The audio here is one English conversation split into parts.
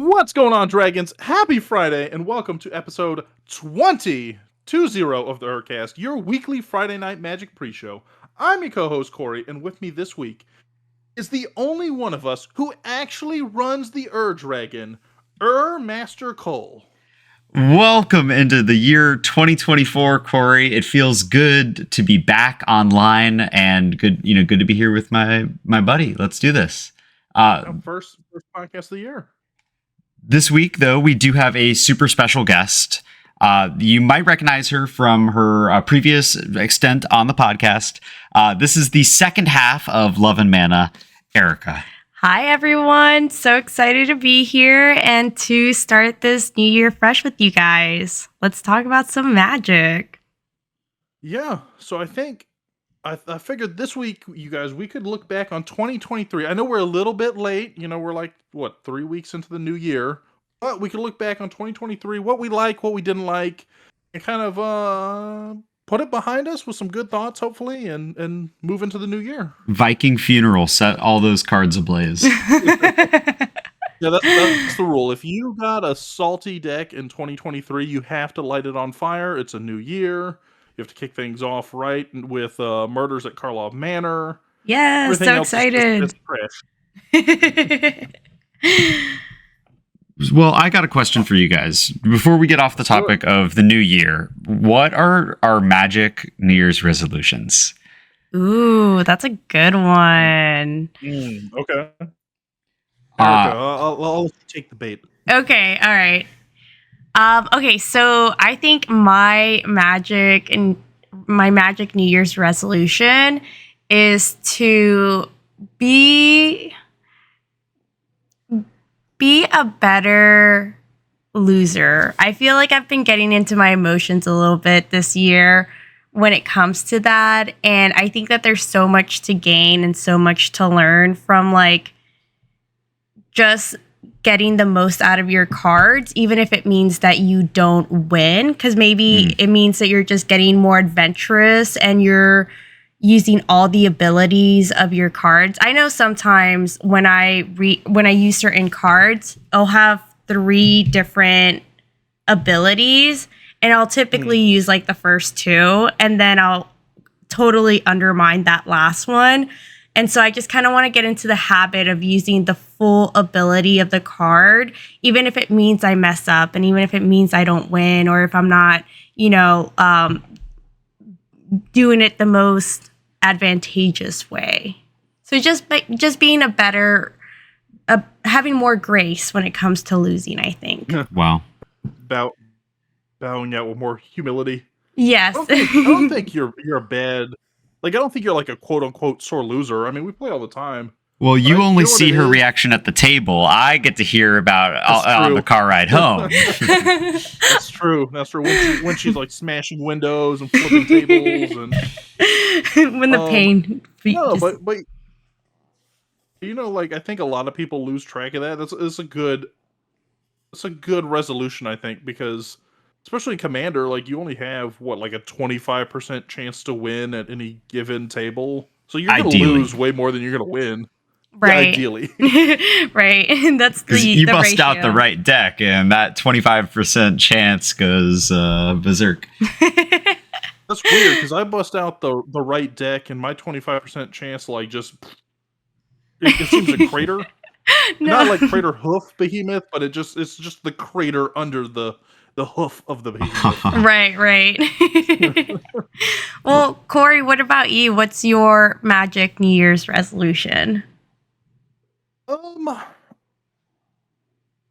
What's going on, dragons? Happy Friday, and welcome to episode 20 of the ERCast, your weekly Friday night magic pre-show. I'm your co-host, Cory, and with me this week is the only one of us who actually runs the Dragon, Master Cole. Welcome into the year 2024, Cory. It feels good to be back online and good to be here with my buddy. Let's do this. First podcast of the year. This week, though, we do have a super special guest. You might recognize her from her previous extent on the podcast. This is the second half of Love and Mana, Erika. Hi, everyone. So excited to be here and to start this new year fresh with you guys. Let's talk about some magic. Yeah, so I think I figured this week, you guys, we could look back on 2023. I know we're a little bit late. We're like, 3 weeks into the new year. But we could look back on 2023, what we like, what we didn't like, and kind of put it behind us with some good thoughts, hopefully, and move into the new year. Viking Funeral, set all those cards ablaze. Yeah, that's the rule. If you got a salty deck in 2023, you have to light it on fire. It's a new year. You have to kick things off right with Murders at Karlov Manor. Yeah, everything so else excited. Is trash. Well, I got a question for you guys. Before we get off the topic of the new year, what are our magic New Year's resolutions? Ooh, that's a good one. Okay. Erika, I'll take the bait. Okay, all right. Okay, so I think my magic New Year's resolution is to be a better loser. I feel like I've been getting into my emotions a little bit this year when it comes to that. And I think that there's so much to gain and so much to learn from just getting the most out of your cards, even if it means that you don't win. Because maybe it means that you're just getting more adventurous and you're using all the abilities of your cards. I know sometimes when I use certain cards, I'll have 3 different abilities, and I'll typically use the first 2, and then I'll totally undermine that last one. And so I just kind of want to get into the habit of using the full ability of the card, even if it means I mess up, and even if it means I don't win, or if I'm not, doing it the most advantageous way. So just being a better, having more grace when it comes to losing, I think. Wow. Bowing out with more humility. Yes. I don't think you're a bad, I don't think you're like a quote unquote sore loser. I mean, we play all the time. Well, you only see her reaction at the table. I get to hear about on the car ride home. That's true. When she's smashing windows and flipping tables and when the pain. No, but I think a lot of people lose track of that. It's a good resolution, I think, because especially in Commander, you only have a 25% chance to win at any given table. So you're going to lose way more than you're going to win. Right. Yeah, ideally. Right. That's you the bust ratio. out the right deck, and that 25% chance goes berserk. That's weird, because I bust out the right deck, and my 25% chance, it seems a crater. No. Not like Crater Hoof Behemoth, but it's just the crater under the hoof of the behemoth. Right. Well, Cory, what about you? What's your magic New Year's resolution?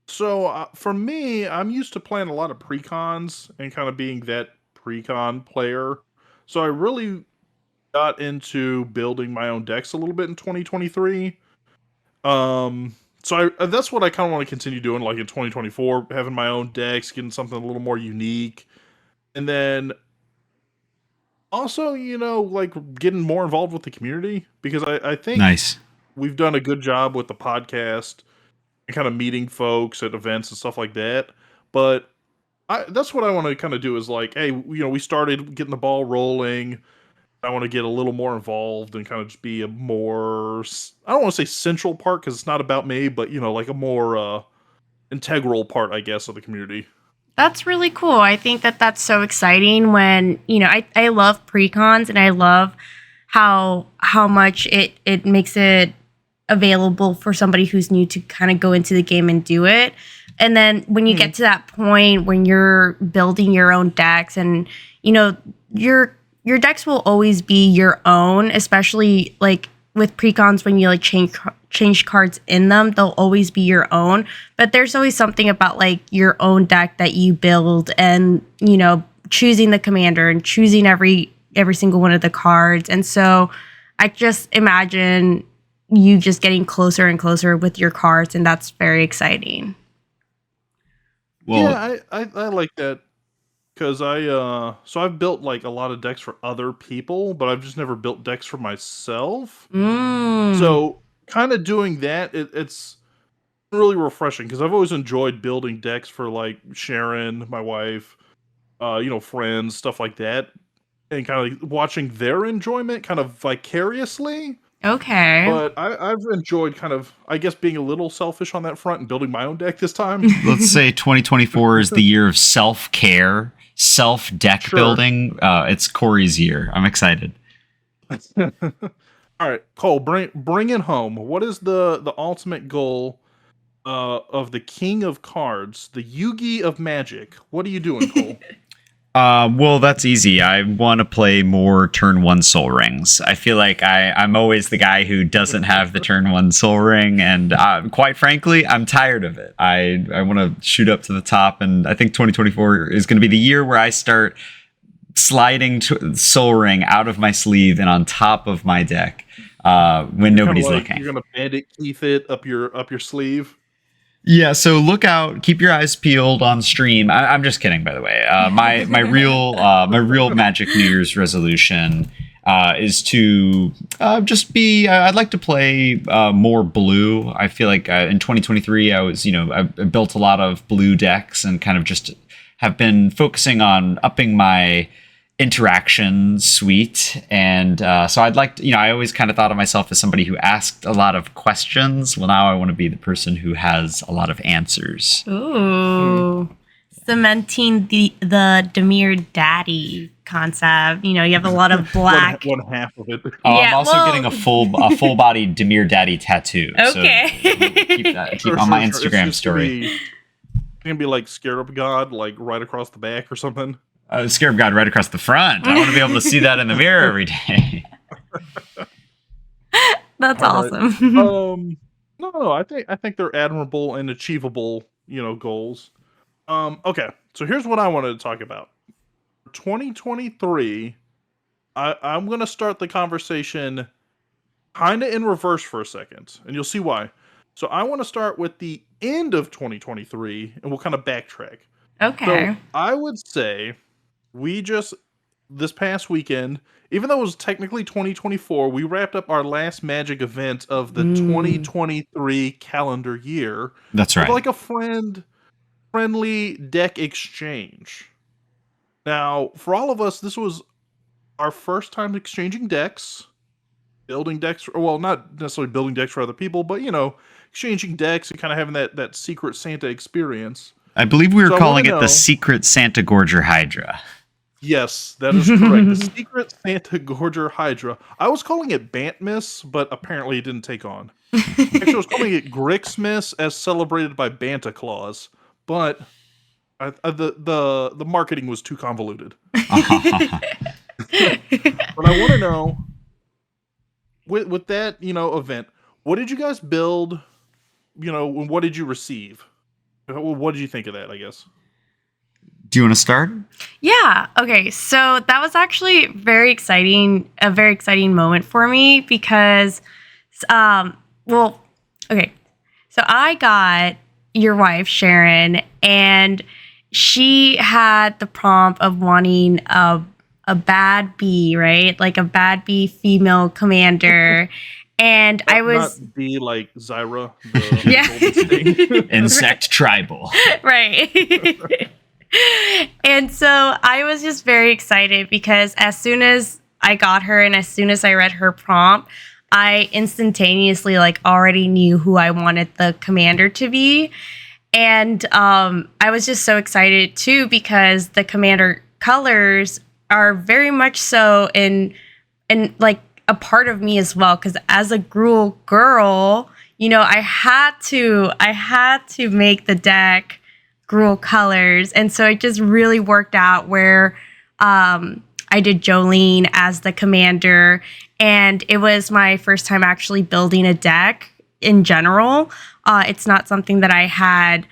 So for me, I'm used to playing a lot of precons and kind of being that precon player. So I really got into building my own decks a little bit in 2023. So that's what I kind of want to continue doing, in 2024, having my own decks, getting something a little more unique, and then also, getting more involved with the community, because I think we've done a good job with the podcast and kind of meeting folks at events and stuff like that. But that's what I want to kind of do is hey, we started getting the ball rolling. I want to get a little more involved and kind of just be a more, I don't want to say central part because it's not about me, but a more integral part, I guess, of the community. That's really cool. I think that that's so exciting when, I love precons and I love how much it makes it available for somebody who's new to kind of go into the game and do it. And then when you get to that point when you're building your own decks and, your decks will always be your own, especially like with precons when you like change cards in them, they'll always be your own. But there's always something about like your own deck that you build and, choosing the commander and choosing every single one of the cards. And so I just imagine you just getting closer and closer with your cards, and that's very exciting. Well, yeah, I like that because I've built like a lot of decks for other people, but I've just never built decks for myself. So kind of doing that, it's really refreshing because I've always enjoyed building decks for like Sharon, my wife, friends, stuff like that, and kind of like watching their enjoyment kind of vicariously. Okay. But I've enjoyed kind of, I guess, being a little selfish on that front and building my own deck this time. Let's say 2024 is the year of self-care, self-deck building. It's Cory's year. I'm excited. All right, Cole, bring it home. What is the ultimate goal of the King of Cards, the Yugi of Magic? What are you doing, Cole? Well, that's easy. I want to play more turn 1 Soul Rings. I feel like I'm always the guy who doesn't have the turn 1 Soul Ring, and quite frankly, I'm tired of it. I want to shoot up to the top, and I think 2024 is going to be the year where I start sliding Soul Ring out of my sleeve and on top of my deck when nobody's looking. You're going to Bandit Keith it up your sleeve. Yeah, so look out, keep your eyes peeled on stream. I'm just kidding, by the way. My real Magic New Year's resolution is to just be. I'd like to play more blue. I feel like in 2023, I built a lot of blue decks and kind of just have been focusing on upping my interaction suite, and so I'd like to, I always kind of thought of myself as somebody who asked a lot of questions. Well, now I want to be the person who has a lot of answers. Ooh, cementing the Demir Daddy concept. You have a lot of black. one half of it. I'm also getting a full body Demir Daddy tattoo. Okay, so keep on my Instagram story. It's gonna be like Scarab God, like right across the back or something. Scarab God right across the front. I want to be able to see that in the mirror every day. That's awesome. No, I think they're admirable and achievable, goals. Okay, so here's what I wanted to talk about. 2023, I'm gonna start the conversation kind of in reverse for a second, and you'll see why. So I want to start with the end of 2023, and we'll kind of backtrack. Okay. So I would say this past weekend, even though it was technically 2024, we wrapped up our last Magic event of the 2023 calendar year. That's right. With like a friendly deck exchange. Now, for all of us, this was our first time exchanging decks, building decks. Well, not necessarily building decks for other people, but exchanging decks and kind of having that Secret Santa experience. I believe we were calling it the Secret Santa Gorger Hydra. Yes, that is correct. The Secret Santa Gorger Hydra. I was calling it Bantmas, but apparently it didn't take on. Actually, I was calling it Grixmas as celebrated by Banta Claus, but the marketing was too convoluted. But I want to know, with that event, what did you guys build? What did you receive? What did you think of that? I guess. Do you want to start? Yeah. Okay. So that was actually a very exciting moment for me because, okay. So I got your wife, Sharon, and she had the prompt of wanting a bad bee, right? Like a bad bee female commander. And I was not be like Zyra, the insect tribal, right? And so I was just very excited because as soon as I got her and as soon as I read her prompt, I instantaneously already knew who I wanted the commander to be. And I was just so excited too because the commander colors are very much so in like a part of me as well. Because as a Gruul girl, you know, I had to make the deck Gruul colors, and so it just really worked out where I did Jolene as the commander, and it was my first time actually building a deck in general. It's not something that I had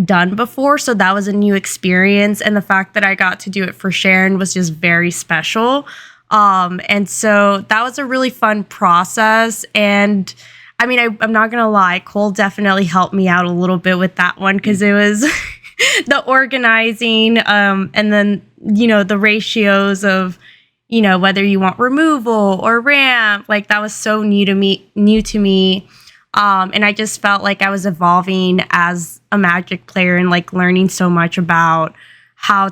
done before, so that was a new experience, and the fact that I got to do it for Sharon was just very special. And so that was a really fun process, and I mean, I'm not gonna lie, Cole definitely helped me out a little bit with that one because it was the organizing, and then, you know, the ratios of, you know, whether you want removal or ramp, like that was so new to me. And I just felt like I was evolving as a Magic player and like learning so much about how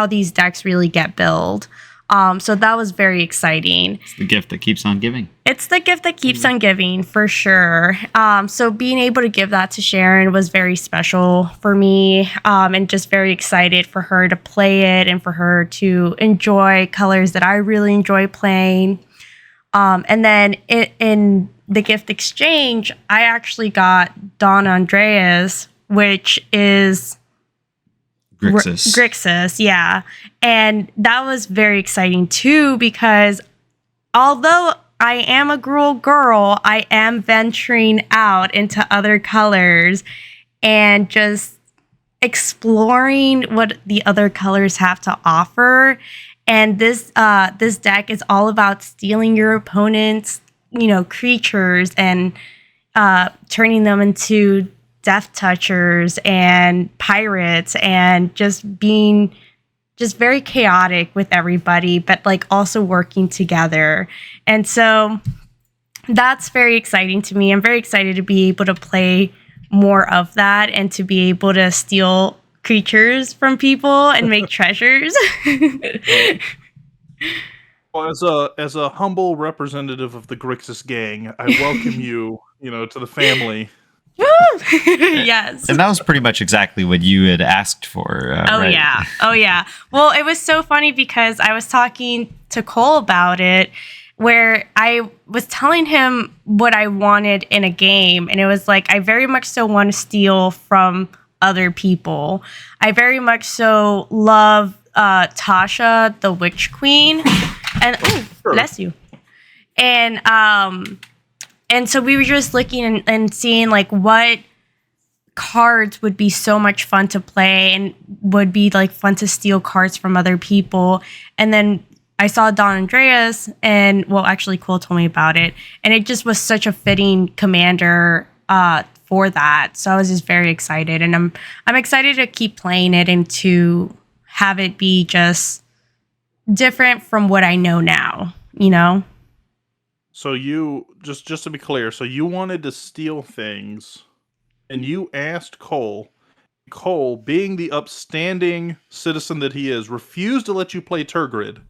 these decks really get built. So that was very exciting. It's the gift that keeps on giving. It's the gift that keeps on giving, for sure. So being able to give that to Sharon was very special for me, and just very excited for her to play it and for her to enjoy colors that I really enjoy playing. And then in the gift exchange, I actually got Don Andreas, which is Grixis, yeah. And that was very exciting too, because although I am a Gruul girl, I am venturing out into other colors and just exploring what the other colors have to offer. And this deck is all about stealing your opponent's, you know, creatures and turning them into death touchers and pirates, and just being just very chaotic with everybody, but like also working together. And so that's very exciting to me. I'm very excited to be able to play more of that and to be able to steal creatures from people and make treasures. Well, as a humble representative of the Grixis gang, I welcome you, you know, to the family. Yes. And that was pretty much exactly what you had asked for. Right? Yeah. Oh, yeah. Well, it was so funny because I was talking to Cole about it, where I was telling him what I wanted in a game. And it was like, I very much so want to steal from other people. I very much so love Tasha, the Witch Queen. And, Sure. Bless you. And so we were just looking and seeing like what cards would be so much fun to play and would be like fun to steal cards from other people. And then I saw Don Andreas, and well, actually Cole told me about it, and it just was such a fitting commander for that. So I was just very excited, and I'm excited to keep playing it and to have it be just different from what I know now, you know? So you just to be clear, so you wanted to steal things, and you asked Cole. Cole, being the upstanding citizen that he is, refused to let you play Turgrid.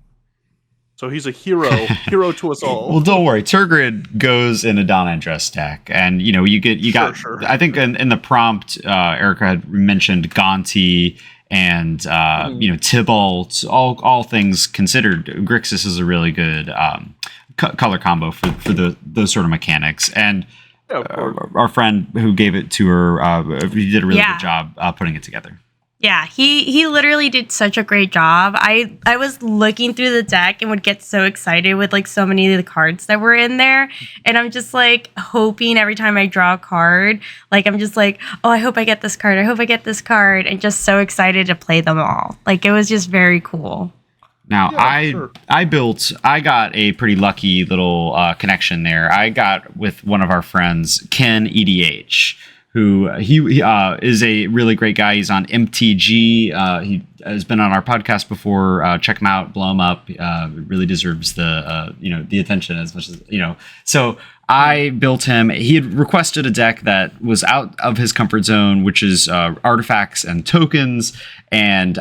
So he's a hero to us all. Well, don't worry. Turgrid goes in a Don Andres deck, and you know you got. Sure. I think in the prompt, Erika had mentioned Gonti and you know, Tybalt. All things considered, Grixis is a really good color combo for those sort of mechanics. And our friend who gave it to her, he did a really good job putting it together. Yeah, he literally did such a great job. I was looking through the deck and would get so excited with like so many of the cards that were in there. And I'm just like hoping every time I draw a card, like I'm just like, oh, I hope I get this card. I hope I get this card. And just so excited to play them all. Like it was just very cool. Now, I got a pretty lucky little connection there. I got with one of our friends, Ken EDH, who he is a really great guy. He's on MTG. He has been on our podcast before. Check him out, blow him up. Really deserves the the attention as much as, you know. So I built him. He had requested a deck that was out of his comfort zone, which is artifacts and tokens. And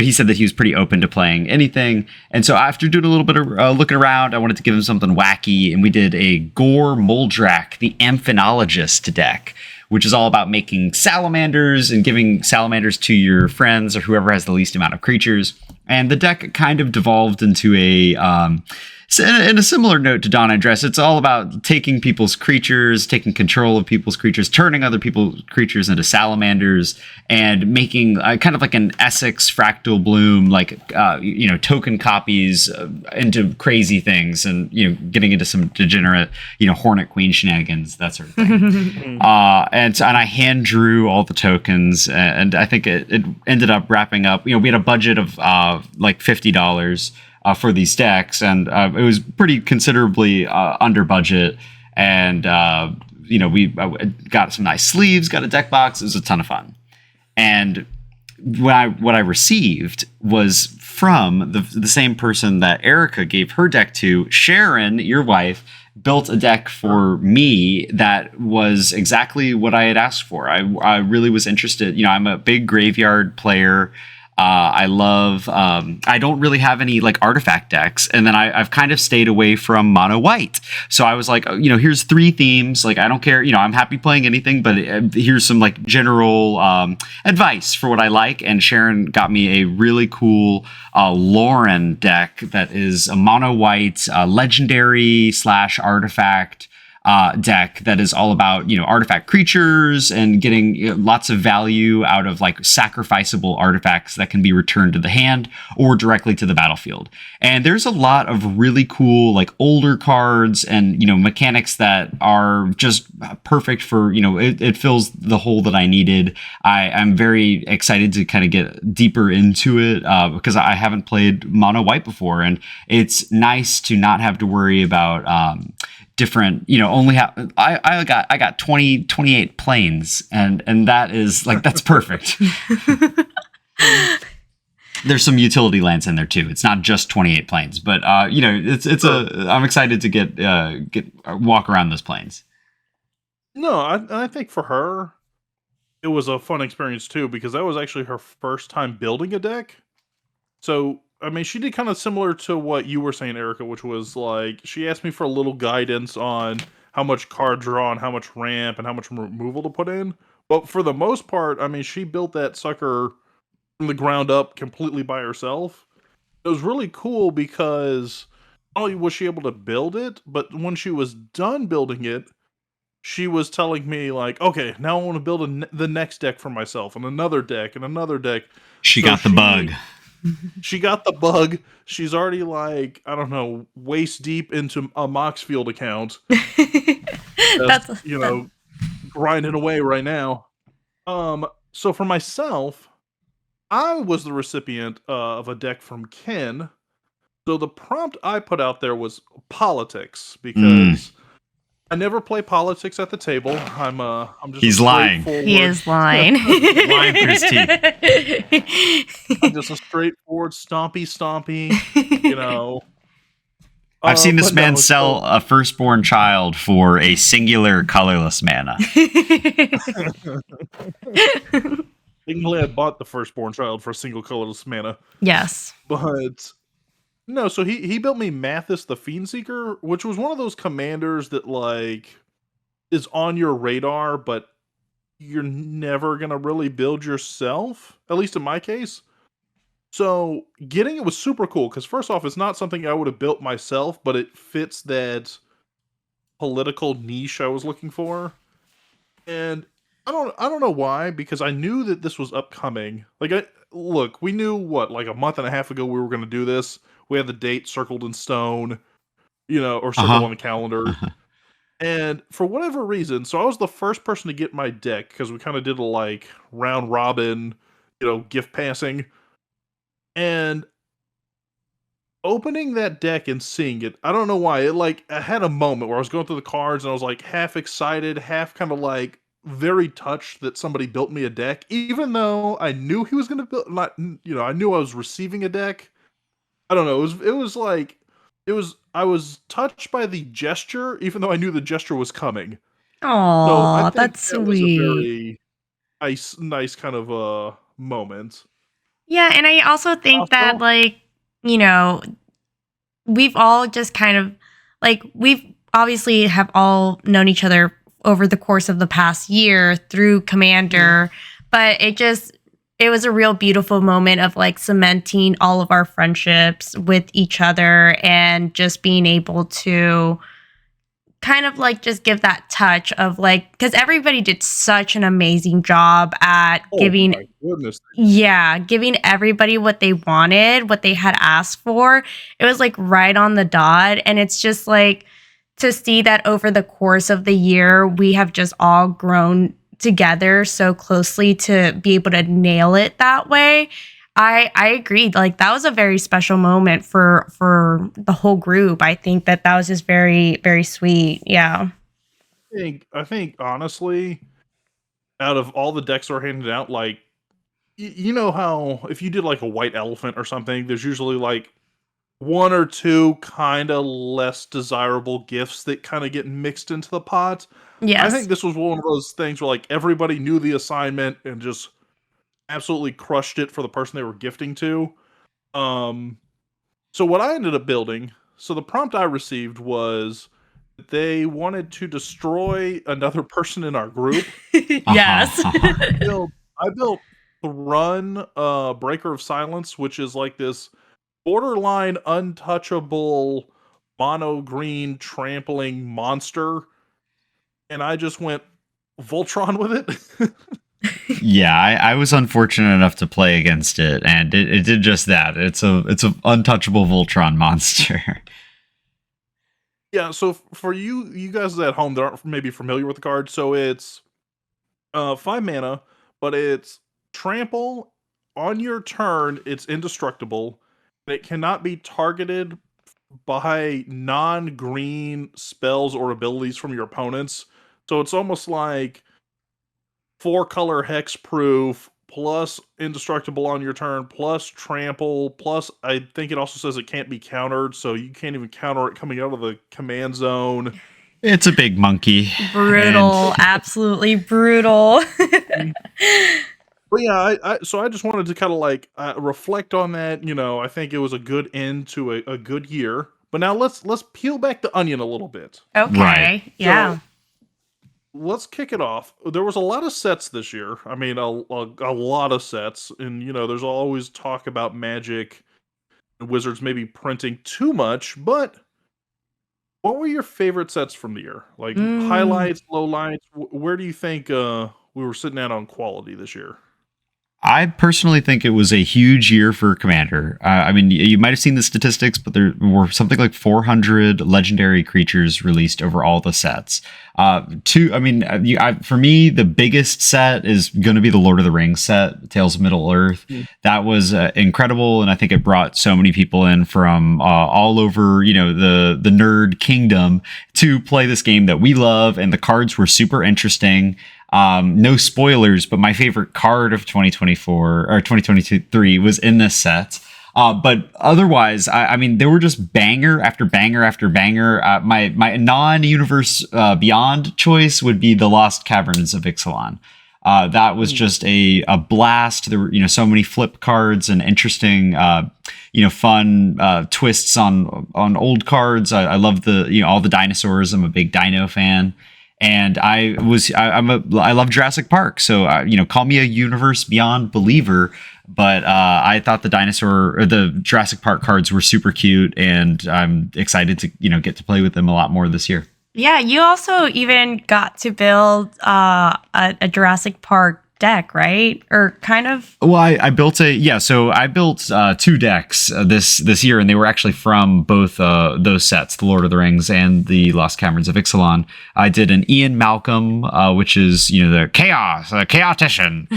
he said that he was pretty open to playing anything. And so after doing a little bit of looking around, I wanted to give him something wacky. And we did a Gore Moldrak, the Amphinologist deck, which is all about making salamanders and giving salamanders to your friends or whoever has the least amount of creatures. And the deck kind of devolved into in a similar note to Dawn and Dress, it's all about taking people's creatures, taking control of people's creatures, turning other people's creatures into salamanders, and making kind of like an Essex Fractal Bloom, like, token copies into crazy things and, getting into some degenerate, Hornet Queen shenanigans, that sort of thing. And I hand drew all the tokens, and I think it ended up wrapping up, we had a budget of like $50. For these decks, and it was pretty considerably under budget, and we got some nice sleeves, got a deck box. It was a ton of fun. And what I received was from the same person that Erika gave her deck to. Sharon, your wife, built a deck for me that was exactly what I had asked for. I really was interested. I'm a big graveyard player. I love, I don't really have any like artifact decks. And then I've kind of stayed away from mono white. So I was like, here's 3 themes. Like, I don't care, I'm happy playing anything, but here's some like general, advice for what I like. And Sharon got me a really cool, Lauren deck that is a mono white, legendary / artifact, deck that is all about artifact creatures and getting lots of value out of like sacrificable artifacts that can be returned to the hand or directly to the battlefield. And there's a lot of really cool like older cards and mechanics that are just perfect for it fills the hole that I needed. I'm very excited to kind of get deeper into it because I haven't played mono white before, and it's nice to not have to worry about different, only have I got 28 planes, and that is like, that's perfect. There's some utility lands in there too. It's not just 28 planes, but I'm excited to get walk around those planes. No, I think for her it was a fun experience too, because that was actually her first time building a deck. So I mean, she did kind of similar to what you were saying, Erika, which was like, she asked me for a little guidance on how much card draw and how much ramp and how much removal to put in. But for the most part, I mean, she built that sucker from the ground up completely by herself. It was really cool because not only was she able to build it, but when she was done building it, she was telling me like, okay, now I want to build the next deck for myself and another deck and another deck. She got the bug. She got the bug. She's already like, I don't know, waist deep into a Moxfield account. That's grinding away right now. So for myself, I was the recipient of a deck from Ken. So the prompt I put out there was politics, because I never play politics at the table. I'm just He's lying. He is lying. Lying through his teeth. I'm just a straightforward stompy. I've seen this man sell a firstborn child for a singular colorless mana. I bought the firstborn child for a single colorless mana. Yes. But no, so he built me Mathis the Fiendseeker, which was one of those commanders that like is on your radar, but you're never gonna really build yourself, at least in my case. So getting it was super cool, because first off, it's not something I would have built myself, but it fits that political niche I was looking for. And I don't know why, because I knew that this was upcoming. Like, we knew like a month and a half ago we were going to do this. We had the date circled in stone, or circled on the calendar. And for whatever reason, so I was the first person to get my deck, because we kind of did a like round robin, gift passing. And opening that deck and seeing it, I don't know why, I had a moment where I was going through the cards and I was like half excited, half kind of like very touched that somebody built me a deck, even though I knew he was going to build, I knew I was receiving a deck. I don't know, it was like I was touched by the gesture, even though I knew the gesture was coming. So I Oh, think that's that was a sweet. very nice kind of moment. Yeah, and I also think that Also, like, you know, we've all just kind of like we've obviously have all known each other over the course of the past year through mhm, Commander, but it was a real beautiful moment of like cementing all of our friendships with each other and just being able to kind of like just give that touch of like because everybody did such an amazing job at oh giving, my goodness, yeah, giving everybody what they wanted, what they had asked for. It was like right on the dot. And it's just like to see that over the course of the year, we have just all grown together so closely to be able to nail it that way. I agreed. Like that was a very special moment for the whole group. I think that that was just very very sweet. Yeah. I think honestly, out of all the decks that were handed out, like you know how if you did like a white elephant or something, there's usually like one or two kind of less desirable gifts that kind of get mixed into the pot. I think Yes. this was one of those things where like everybody knew the assignment and just absolutely crushed it for the person they were gifting to. Um, so what I ended up building, so the prompt I received was that they wanted to destroy another person in our group. Yes. I built Thrun, Breaker of Silence, which is like this borderline untouchable mono green trampling monster, and I just went Voltron with it. Yeah, I was unfortunate enough to play against it, and it did just that. It's a untouchable Voltron monster. Yeah, so for you guys at home that aren't maybe familiar with the card, so it's 5 mana, but it's trample on your turn. It's indestructible. And it cannot be targeted by non-green spells or abilities from your opponents. So it's almost like 4 color hex proof plus indestructible on your turn plus trample plus I think it also says it can't be countered, so you can't even counter it coming out of the command zone. It's a big monkey, and Brutal, absolutely brutal. But yeah, so I just wanted to kind of like reflect on that. I think it was a good end to a good year. But now let's peel back the onion a little bit. right. Okay, So yeah. let's kick it off. There was a lot of sets this year. I mean, a lot of sets, and there's always talk about Magic and Wizards maybe printing too much. But what were your favorite sets from the year? Like Mm. highlights, lowlights. Where do you think we were sitting at on quality this year? I personally think it was a huge year for Commander. I mean, you might have seen the statistics, but there were something like 400 legendary creatures released over all the sets. I mean, for me, the biggest set is going to be the Lord of the Rings set, Tales of Middle Earth. That was incredible, and I think it brought so many people in from all over, the nerd kingdom to play this game that we love, and the cards were super interesting. No spoilers, but my favorite card of 2024 or 2023 was in this set. But otherwise, I mean, there were just banger after banger after banger. My non-universe beyond choice would be the Lost Caverns of Ixalan. That was just a blast. There were so many flip cards and interesting fun twists on old cards. I love the all the dinosaurs. I'm a big dino fan. And I love Jurassic Park, so call me a universe beyond believer. But I thought the Jurassic Park cards were super cute, and I'm excited to get to play with them a lot more this year. Yeah, you also even got to build a Jurassic Park deck, right? Or kind of. Well, I built so I built 2 decks this year, and they were actually from both those sets, the Lord of the Rings and the Lost Caverns of Ixalan. I did an Ian Malcolm, which is the chaotician,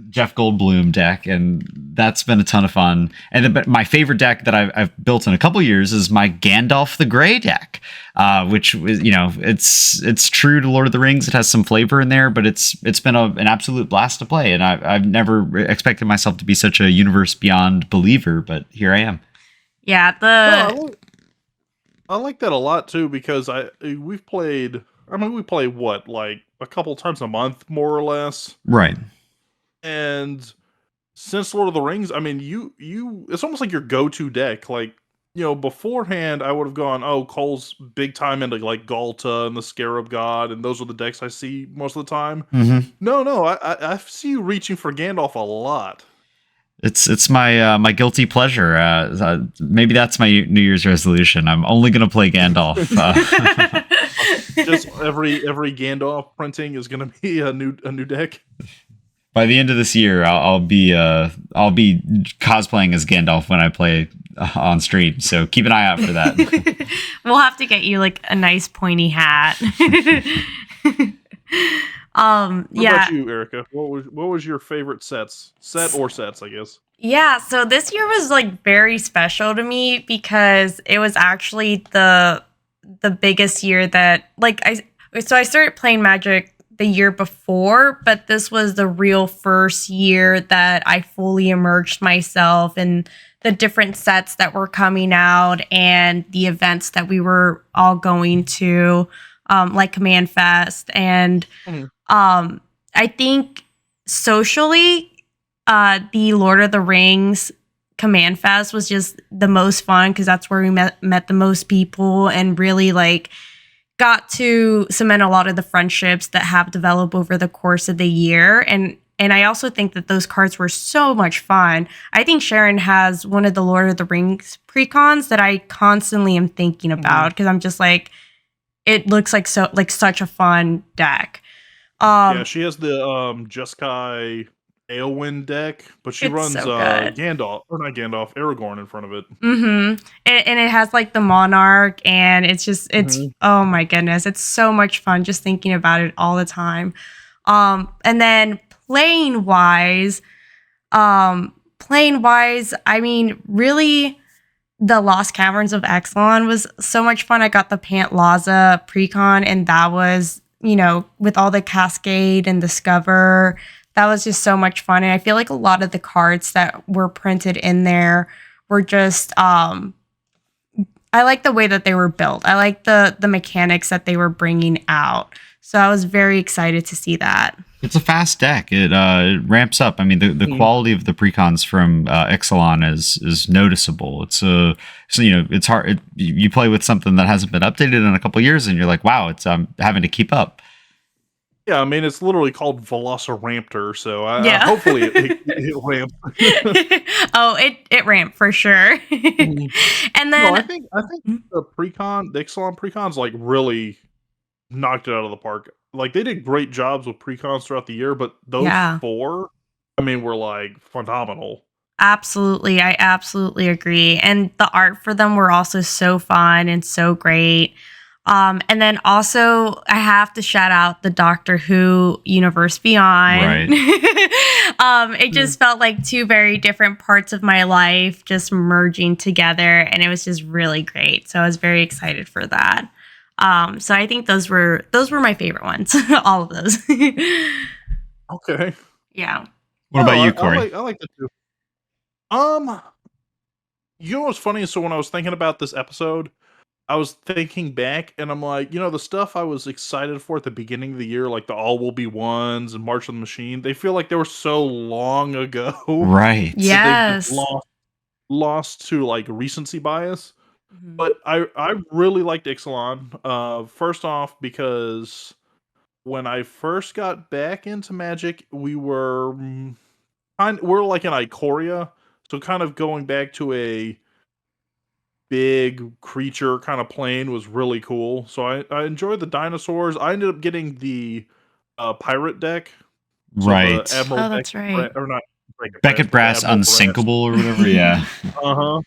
Jeff Goldblum deck, and that's been a ton of fun. And then, but my favorite deck that I've built in a couple years is my Gandalf the Grey deck, which is it's true to Lord of the Rings. It has some flavor in there, but it's been an absolute blast to play, and I've never expected myself to be such a universe beyond believer, but here I am. Yeah, No, I like that a lot too because we've played. I mean, we play what like a couple times a month, more or less. Right. And since Lord of the Rings, I mean, you it's almost like your go-to deck. Like, beforehand, I would have gone, oh, Cole's big time into like Galta and the Scarab God, and those are the decks I see most of the time. Mm-hmm. No, I see you reaching for Gandalf a lot. It's my my guilty pleasure. Maybe that's my New Year's resolution. I'm only gonna play Gandalf. Just every Gandalf printing is going to be a new deck. By the end of this year, I'll be cosplaying as Gandalf when I play on stream. So keep an eye out for that. we'll have to get you like a nice pointy hat. What Yeah. about you, Erika? What was your favorite sets, I guess? Yeah, so this year was like very special to me because it was actually the biggest year that like I started playing Magic the year before, but this was the real first year that I fully immersed myself in the different sets that were coming out and the events that we were all going to, like Command Fest. And Mhm. I think socially, the Lord of the Rings Command Fest was just the most fun because that's where we met the most people and really like got to cement a lot of the friendships that have developed over the course of the year. And I also think that those cards were so much fun. I think Sharon has one of the Lord of the Rings precons that I constantly am thinking about because I'm just like, it looks like such a fun deck. Yeah, she has the Jeskai Aowen deck, but she It's runs so good. Gandalf, or not Gandalf, Aragorn in front of it. Mm-hmm. And it has like the Monarch, and it's Mhm. oh my goodness, it's so much fun just thinking about it all the time. And then playing wise, I mean, really, the Lost Caverns of Exelon was so much fun. I got the Pant Laza precon, and that was, with all the Cascade and Discover, that was just so much fun. And I feel like a lot of the cards that were printed in there were just, I like the way that they were built. I like the mechanics that they were bringing out. So I was very excited to see that. It's a fast deck. It ramps up. I mean, the quality of the precons from Ixalan is noticeable. It's so it's hard. You play with something that hasn't been updated in a couple of years, and you're like, wow, it's having to keep up. Yeah, I mean it's literally called Velociraptor, so Yeah. hopefully it ramps. Oh, it ramped for sure. And then No, I think the Ixalan precons like really knocked it out of the park. Like they did great jobs with precons throughout the year, but those Yeah. four, I mean, were like phenomenal. Absolutely. I absolutely agree. And the art for them were also so fun and so great. And then also I have to shout out the Doctor Who Universe Beyond. It just felt like two very different parts of my life just merging together, and it was just really great. So I was very excited for that. So I think those were my favorite ones. All of those. Okay. Yeah. What about you, Cory? I like that too. You know what's funny? So when I was thinking about this episode, I was thinking back, and I'm like, the stuff I was excited for at the beginning of the year, like the All Will Be Ones and March of the Machine, they feel like they were so long ago. Right. That they've just Yes. lost to like recency bias. Mhm. But I really liked Ixalan. First off, because when I first got back into Magic, we're like in Ikoria, so kind of going back to a big creature kind of plane was really cool. So I enjoyed the dinosaurs. I ended up getting the pirate deck. So Right. the Admiral Oh, that's right. or not Beckett Brass Admiral Unsinkable or whatever. Yeah. Uh-huh.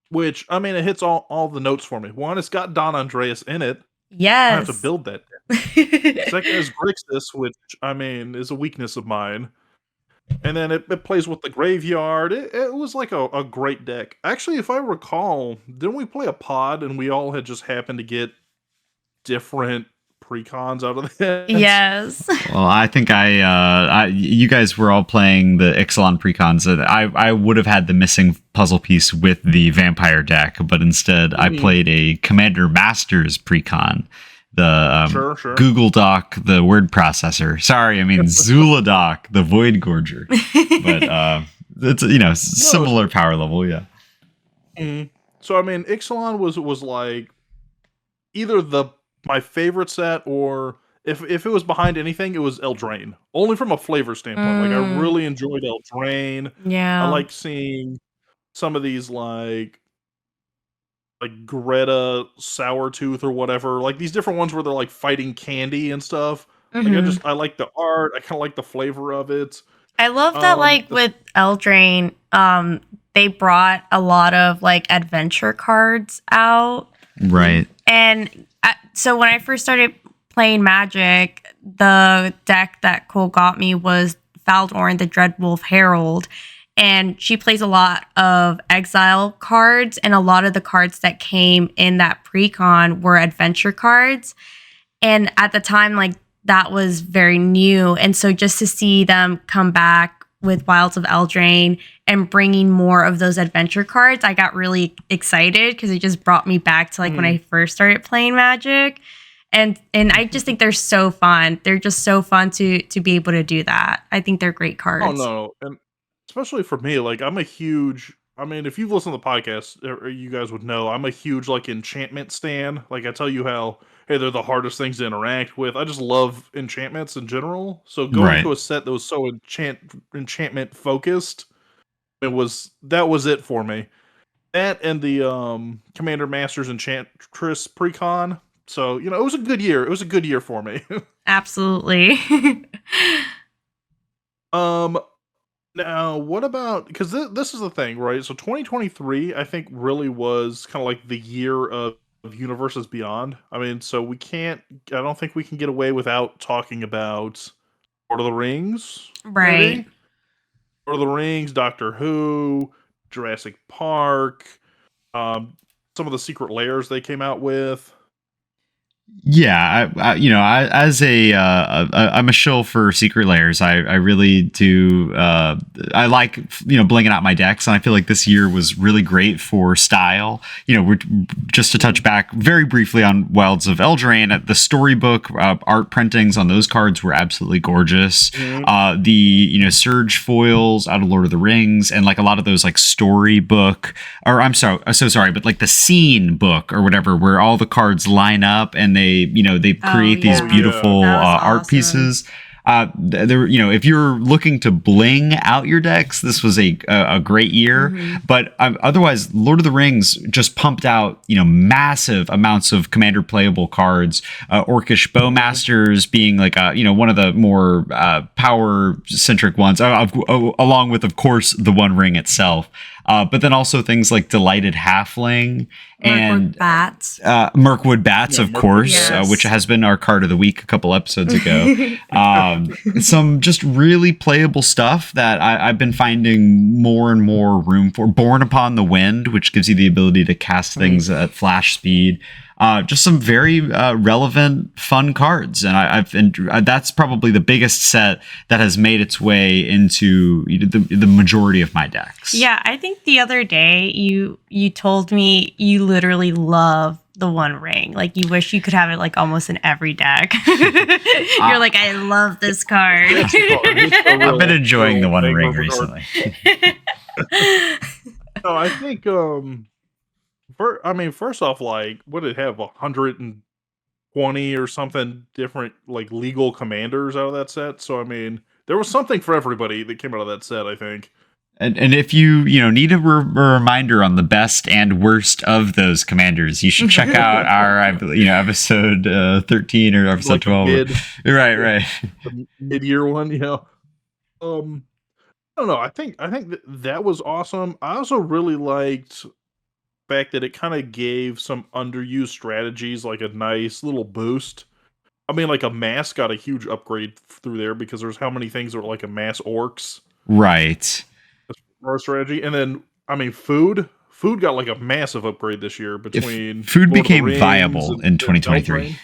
Which, I mean, it hits all the notes for me. One, it's got Don Andreas in it. I have to Yes. build that. Second is Grixis, which, I mean, is a weakness of mine. And then it plays with the graveyard. It was like a great deck. Actually, if I recall, didn't we play a pod and we all had just happened to get different precons out of that. Yes. Well, I think you guys were all playing the Ixalan precons. And I would have had the missing puzzle piece with the vampire deck, but instead I played a Commander Masters precon. The Sure. Google Doc, the word processor. Sorry, I mean Zuladoc, the Void Gorger. But it's similar power level, yeah. Mm. So I mean, Ixalan was like either my favorite set, or if it was behind anything, it was Eldraine. Only from a flavor standpoint. Like I really enjoyed Eldraine. Yeah. I like seeing some of these like Greta Sourtooth or whatever, like these different ones where they're like fighting candy and stuff. Like I like the art. I kind of like the flavor of it. I love that, like with Eldraine, they brought a lot of like adventure cards out. Right. And so when I first started playing Magic, the deck that Cole got me was Faldorn, the Dreadwolf Herald. And she plays a lot of exile cards, and a lot of the cards that came in that precon were adventure cards. And at the time, like, that was very new. And so just to see them come back with Wilds of Eldraine and bringing more of those adventure cards, I got really excited because it just brought me back to like when I first started playing Magic. And I just think they're so fun. They're just so fun to be able to do that. I think they're great cards. Oh no. And especially for me, like I'm a huge, I mean, if you've listened to the podcast, you guys would know I'm a huge like enchantment stan. Like I tell you how, hey, they're the hardest things to interact with. I just love enchantments in general. So going to a set that was so enchantment focused, that was it for me. That and the Commander Masters Enchantress precon. So, it was a good year. It was a good year for me. Absolutely. Now, what about, because this is the thing, right? So 2023, I think, really was kind of like the year of Universes Beyond. I mean, so I don't think we can get away without talking about Lord of the Rings. Right. Maybe? Lord of the Rings, Doctor Who, Jurassic Park, some of the secret layers they came out with. Yeah, I'm a shill for secret layers. I really do. I like blinging out my decks, and I feel like this year was really great for style. We're just to touch back very briefly on Wilds of Eldraine. The storybook art printings on those cards were absolutely gorgeous. The Surge foils out of Lord of the Rings, and like a lot of those like storybook, or I'm so sorry, but like the scene book or whatever, where all the cards line up and they create these beautiful art pieces. If you're looking to bling out your decks, this was a great year. But otherwise, Lord of the Rings just pumped out massive amounts of commander playable cards. Orcish Bowmasters being like one of the more power centric ones, along with of course the One Ring itself. But then also things like Delighted Halfling and Mirkwood Bats, of course, which has been our card of the week a couple episodes ago. Some just really playable stuff that I've been finding more and more room for. Born Upon the Wind, which gives you the ability to cast things at flash speed. Just some very relevant, fun cards, and that's probably the biggest set that has made its way into the majority of my decks. Yeah, I think the other day you told me you literally love the One Ring. Like you wish you could have it like almost in every deck. You're like, I love this card. I've been enjoying the One Ring recently. No, I think first off, like, what did it have, 120 or something different, like, legal commanders out of that set? So, I mean, there was something for everybody that came out of that set, I think. And if you need a reminder on the best and worst of those commanders, you should check out our episode 13 or episode like 12. Right. The mid-year one, I don't know. I think that was awesome. I also really liked fact that it kind of gave some underused strategies like a nice little boost. I mean, like a mass got a huge upgrade through there because there's how many things that were like a mass orcs. Right. Our strategy. And then, I mean, food got like a massive upgrade this year between food Lord became of the Rings viable in 2023.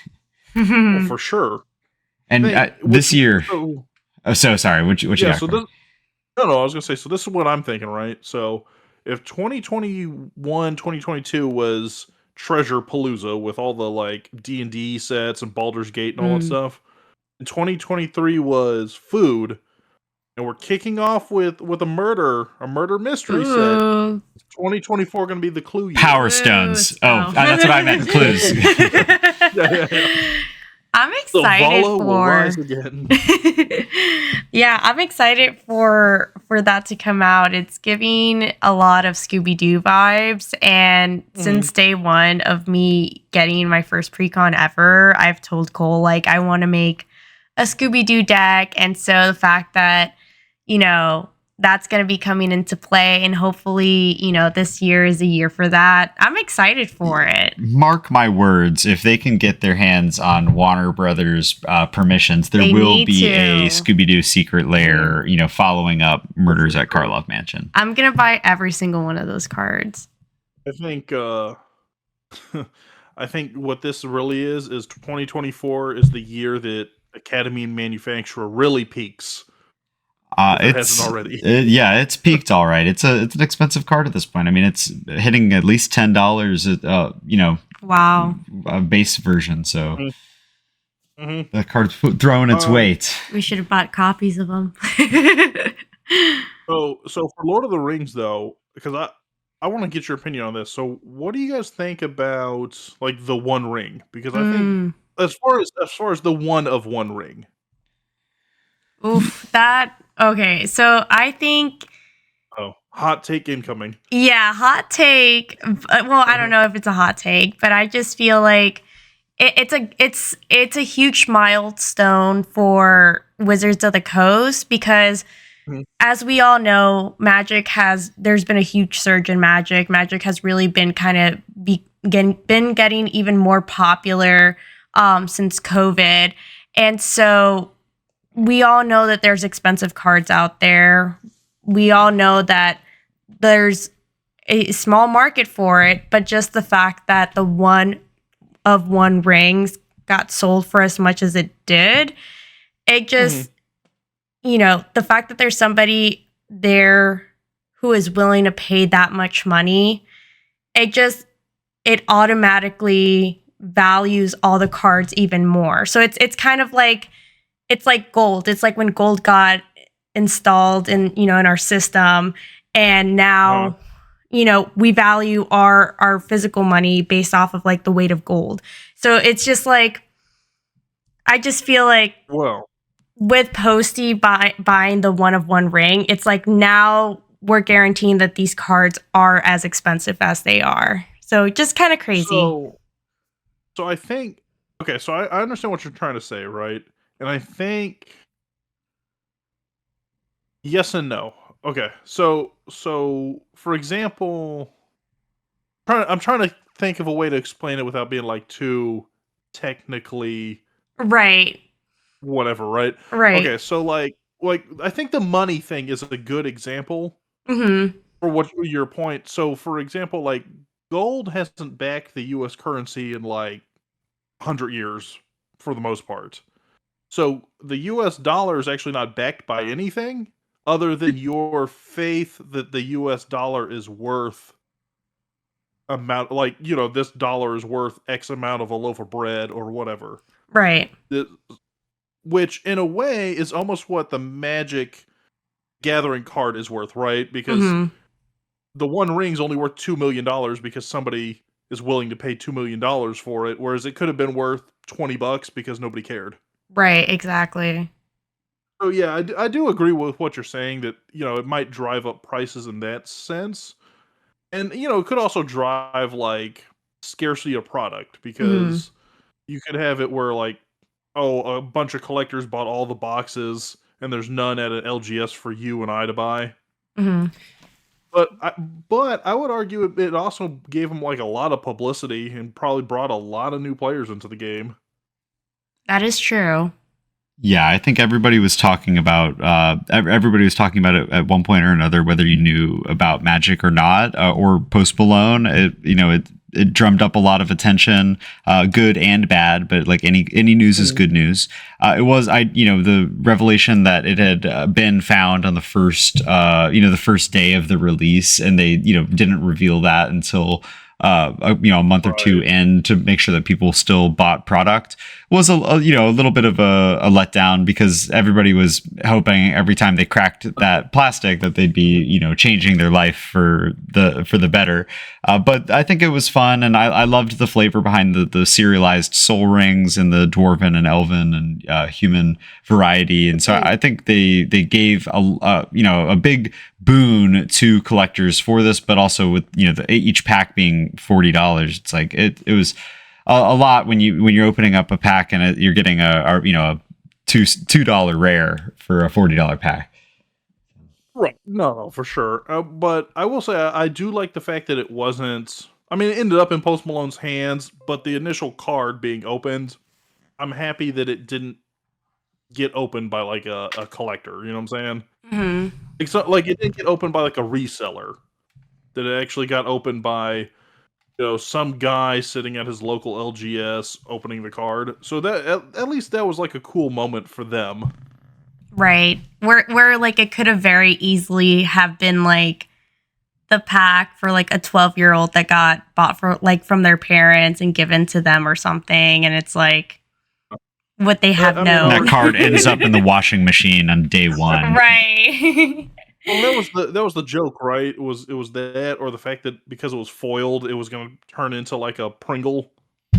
Well, for sure. And this year, So, so sorry. What you got? so this, no, I was gonna say. So this is what I'm thinking, right? So if 2021, 2022 was Treasure Palooza with all the like D&D sets and Baldur's Gate and all that stuff, and 2023 was food, and we're kicking off with a murder mystery set. 2024 going to be the Clue year. Power Stones. Oh, that's what I meant. Clues. Yeah. I'm excited Vala for. will rise again. Yeah, I'm excited for that to come out. It's giving a lot of Scooby-Doo vibes, and since day one of me getting my first pre-con ever, I've told Cole like I want to make a Scooby-Doo deck, and so the fact that that's going to be coming into play, and hopefully this year is a year for that. I'm excited for it. Mark my words, if they can get their hands on Warner Brothers permissions, there will be a Scooby-Doo secret lair, following up Murders at Karloff Mansion. I'm going to buy every single one of those cards. I think I think what this really is 2024 is the year that Academy and Manufacturer really peaks. It hasn't already. It's peaked all right. It's an expensive card at this point. I mean, it's hitting at least $10. Wow. A base version. So the card's throwing its weight. We should have bought copies of them. So for Lord of the Rings though, because I want to get your opinion on this. So what do you guys think about like the One Ring? Because I think as far as the one of One Ring. Oof, okay, so I think... Oh, hot take incoming. Yeah, hot take. Well, I don't know if it's a hot take, but I just feel like it's a huge milestone for Wizards of the Coast because, as we all know, there's been a huge surge in Magic. Magic has really been kind of been getting even more popular since COVID, and so... We all know that there's expensive cards out there. We all know that there's a small market for it, but just the fact that the One of One rings got sold for as much as it did, it just, the fact that there's somebody there who is willing to pay that much money, it automatically values all the cards even more. So it's kind of like, it's like gold. It's like when gold got installed in our system, and now, we value our physical money based off of like the weight of gold. So it's just like, I just feel like, with Posty buying the One of One ring, it's like now we're guaranteeing that these cards are as expensive as they are. So just kind of crazy. So I think, okay, so I understand what you're trying to say, right? And I think yes and no. Okay, so for example, I'm trying to think of a way to explain it without being like too technically right. Whatever, right? Right. Okay, so like I think the money thing is a good example Mm-hmm. for what your point. So for example, like gold hasn't backed the U.S. currency in like 100 years for the most part. So the U.S. dollar is actually not backed by anything other than your faith that the U.S. dollar is worth amount, like, this dollar is worth X amount of a loaf of bread or whatever. Right. Which, in a way, is almost what the Magic Gathering card is worth, right? Because the One Ring's only worth $2 million because somebody is willing to pay $2 million for it, whereas it could have been worth $20 because nobody cared. Right, exactly. So yeah, I do agree with what you're saying that, it might drive up prices in that sense. And, it could also drive, like, scarcity of product because you could have it where, like, a bunch of collectors bought all the boxes and there's none at an LGS for you and I to buy. But I would argue it also gave them, like, a lot of publicity and probably brought a lot of new players into the game. That is true. Yeah, I think everybody was talking about it at one point or another, whether you knew about Magic or not, or Post Malone. It drummed up a lot of attention, good and bad. But like any news is good news. It was the revelation that it had been found on the first day of the release, and they didn't reveal that until a month or two in, to make sure that people still bought product, was a little bit of a letdown, because everybody was hoping every time they cracked that plastic that they'd be changing their life for the better. But I think it was fun, and I loved the flavor behind the serialized soul rings and the dwarven and elven and human variety. And so I think they gave a big boon to collectors for this, but also with each pack being $40. It's like it was a lot when you're opening up a pack and you're getting a $2 rare for a $40 pack. Right. No, for sure. But I will say I do like the fact that it wasn't. I mean, it ended up in Post Malone's hands, but the initial card being opened, I'm happy that it didn't get opened by like a collector. You know what I'm saying? Mm-hmm. Like it didn't get opened by like a reseller. That it actually got opened by some guy sitting at his local LGS opening the card. So that at least that was like a cool moment for them. Right. Where like it could have very easily have been like the pack for like a 12-year-old that got bought for like from their parents and given to them or something, and it's like what they have known. That card ends up in the washing machine on day one. Right. Well, that was the joke, right? It was that, or the fact that because it was foiled, it was going to turn into like a Pringle.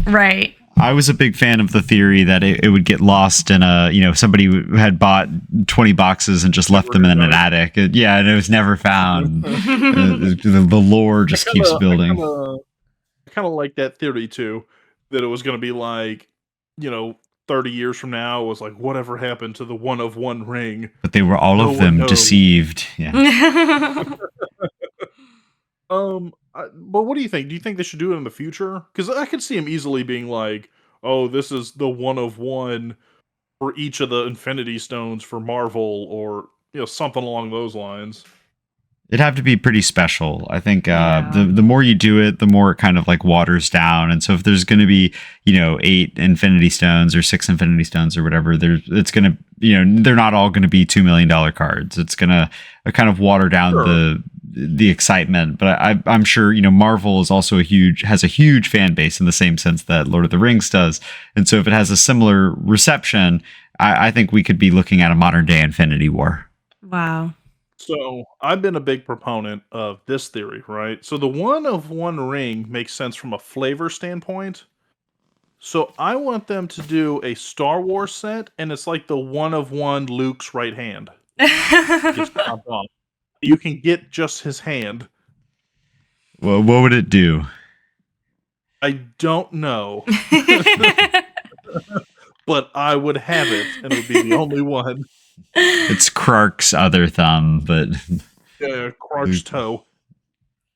Right. I was a big fan of the theory that it would get lost in somebody who had bought 20 boxes and just left them in an attic. And it was never found. The lore just keeps building. I kind of like that theory too, that it was going to be like, 30 years from now, it was like, whatever happened to the one of one ring? But they were all of them deceived. Yeah. But what do you think? Do you think they should do it in the future? Because I could see him easily being like, "Oh, this is the one of one for each of the Infinity Stones for Marvel," or something along those lines. It'd have to be pretty special. I think the more you do it, the more it kind of like waters down. And so if there's going to be 8 Infinity Stones or 6 Infinity Stones or whatever, it's going to they're not all going to be $2 million cards. It's going to kind of water down the excitement. But I'm sure Marvel is also has a huge fan base in the same sense that Lord of the Rings does. And so if it has a similar reception, I think we could be looking at a modern day Infinity War. Wow. So I've been a big proponent of this theory, right? So the one of one ring makes sense from a flavor standpoint. So I want them to do a Star Wars set, and it's like the one of one Luke's right hand. You can get just his hand. Well, what would it do? I don't know. But I would have it, and it would be the only one. It's Krark's other thumb, but Krark's toe.